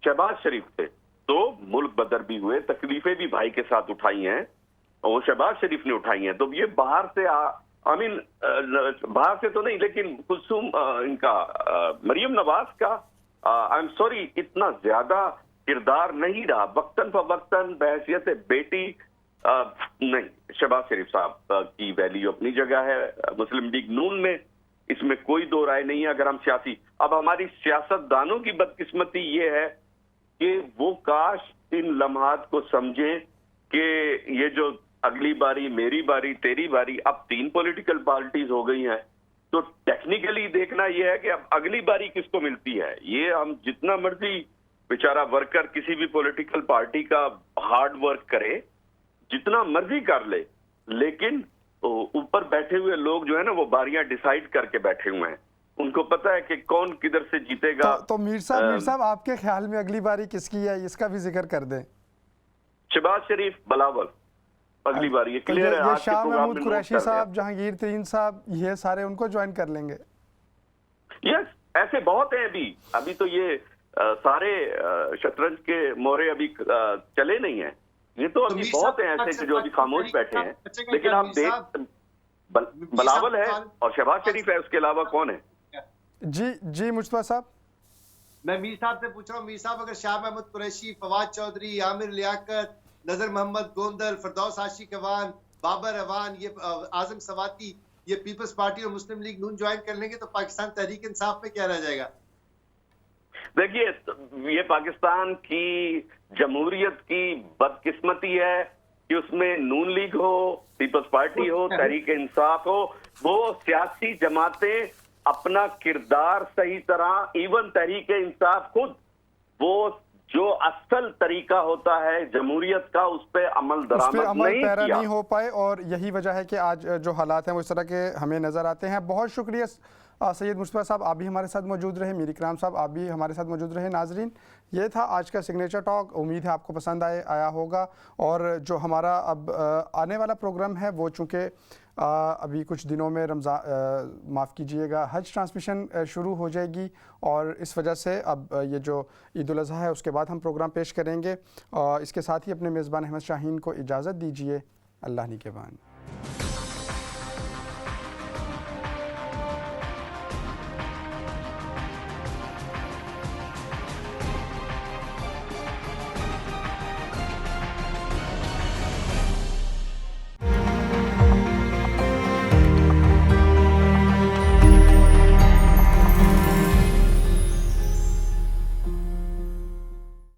शहबाज शरीफ थे। तो मुल्क बदर भी हुए, तकलीफें भी भाई के साथ उठाई हैं और वो शहबाज शरीफ ने उठाई हैं। तो ये बाहर से बाहर से तो नहीं, लेकिन कुलसूम इनका मरियम नवाज का आई एम सॉरी इतना ज्यादा किरदार नहीं रहा। वक्तन फवक्तन बहैसियत बेटी नहीं, शहबाज शरीफ साहब की वैल्यू अपनी जगह है मुस्लिम लीग नून में, इसमें कोई दो राय नहीं है। अगर हम अब हमारी सियासतदानों की बदकिस्मती ये है कि वो काश इन लम्हात को समझें कि ये जो अगली बारी मेरी बारी तेरी बारी, अब 3 पॉलिटिकल पार्टीज हो गई हैं, तो टेक्निकली देखना ये है कि अब अगली बारी किसको मिलती है। ये हम जितना मर्जी बेचारा वर्कर किसी भी पॉलिटिकल पार्टी का हार्ड वर्क करे, जितना मर्जी कर ले, लेकिन ऊपर बैठे हुए लोग जो है ना वो बारियां डिसाइड करके बैठे हुए हैं। उनको पता है कि कौन किधर से जीतेगा। तो मीर साहब आपके ख्याल में अगली बारी किसकी है, इसका भी जिक्र कर दें। शहबाज शरीफ, बिलावल अगली बारी, ये क्लियर है। ये शाह महमूद कुरैशी साहब, जहांगीर तरीन साहब, ये सारे उनको ज्वाइन कर लेंगे। यस, ऐसे बहुत हैं अभी तो ये सारे शतरंज के मोहरे अभी चले नहीं हैं। ये तो अभी बहुत हैं ऐसे जो अभी खामोश बैठे हैं। लेकिन आप देख, बिलावल है और शहबाज शरीफ है, उसके अलावा कौन है? जी मुस्तफा साहब, मैं मीर साहब से पूछ रहा हूँ। मीर साहब, अगर शाह महमूद कुरैशी, फवाद चौधरी, आमिर लियाकत, नजर मोहम्मद गोंदल, फरदौस आशिक अवान, बाबर अवान, ये आजम सवाती, ये पीपल्स पार्टी और मुस्लिम लीग नून ज्वाइन कर लेंगे तो पाकिस्तान तहरीक इंसाफ में क्या रह जाएगा? देखिए, ये पाकिस्तान की जमहूरियत की बदकिस्मती है कि उसमें नून लीग हो, पीपल्स पार्टी हो, तहरीक इंसाफ हो, वो सियासी जमातें अपना किरदार सही तरह, इवन तहरीक इंसाफ खुद, वो जो असल तरीका होता है जमहूरियत का, उस पर अमल दरामद नहीं हो पाए, और यही वजह है कि आज जो हालात हैं वो इस तरह के हमें नजर आते हैं। बहुत शुक्रिया सैयद मुस्तफा साहब, आप भी हमारे साथ मौजूद रहे। मीर इकराम साहब, आप भी हमारे साथ मौजूद रहे। नाजरीन, ये था आज का सिग्नेचर टॉक। उम्मीद है आपको पसंद आया होगा। और जो हमारा अब आने वाला प्रोग्राम है वो चूँकि अभी कुछ दिनों में माफ़ कीजिएगा, हज ट्रांसमिशन शुरू हो जाएगी, और इस वजह से अब ये जो ईद उल अज़हा है उसके बाद हम प्रोग्राम पेश करेंगे। इसके साथ ही अपने मेज़बान अहमद शाहीन को इजाज़त दीजिए। अल्लाह निगहबान।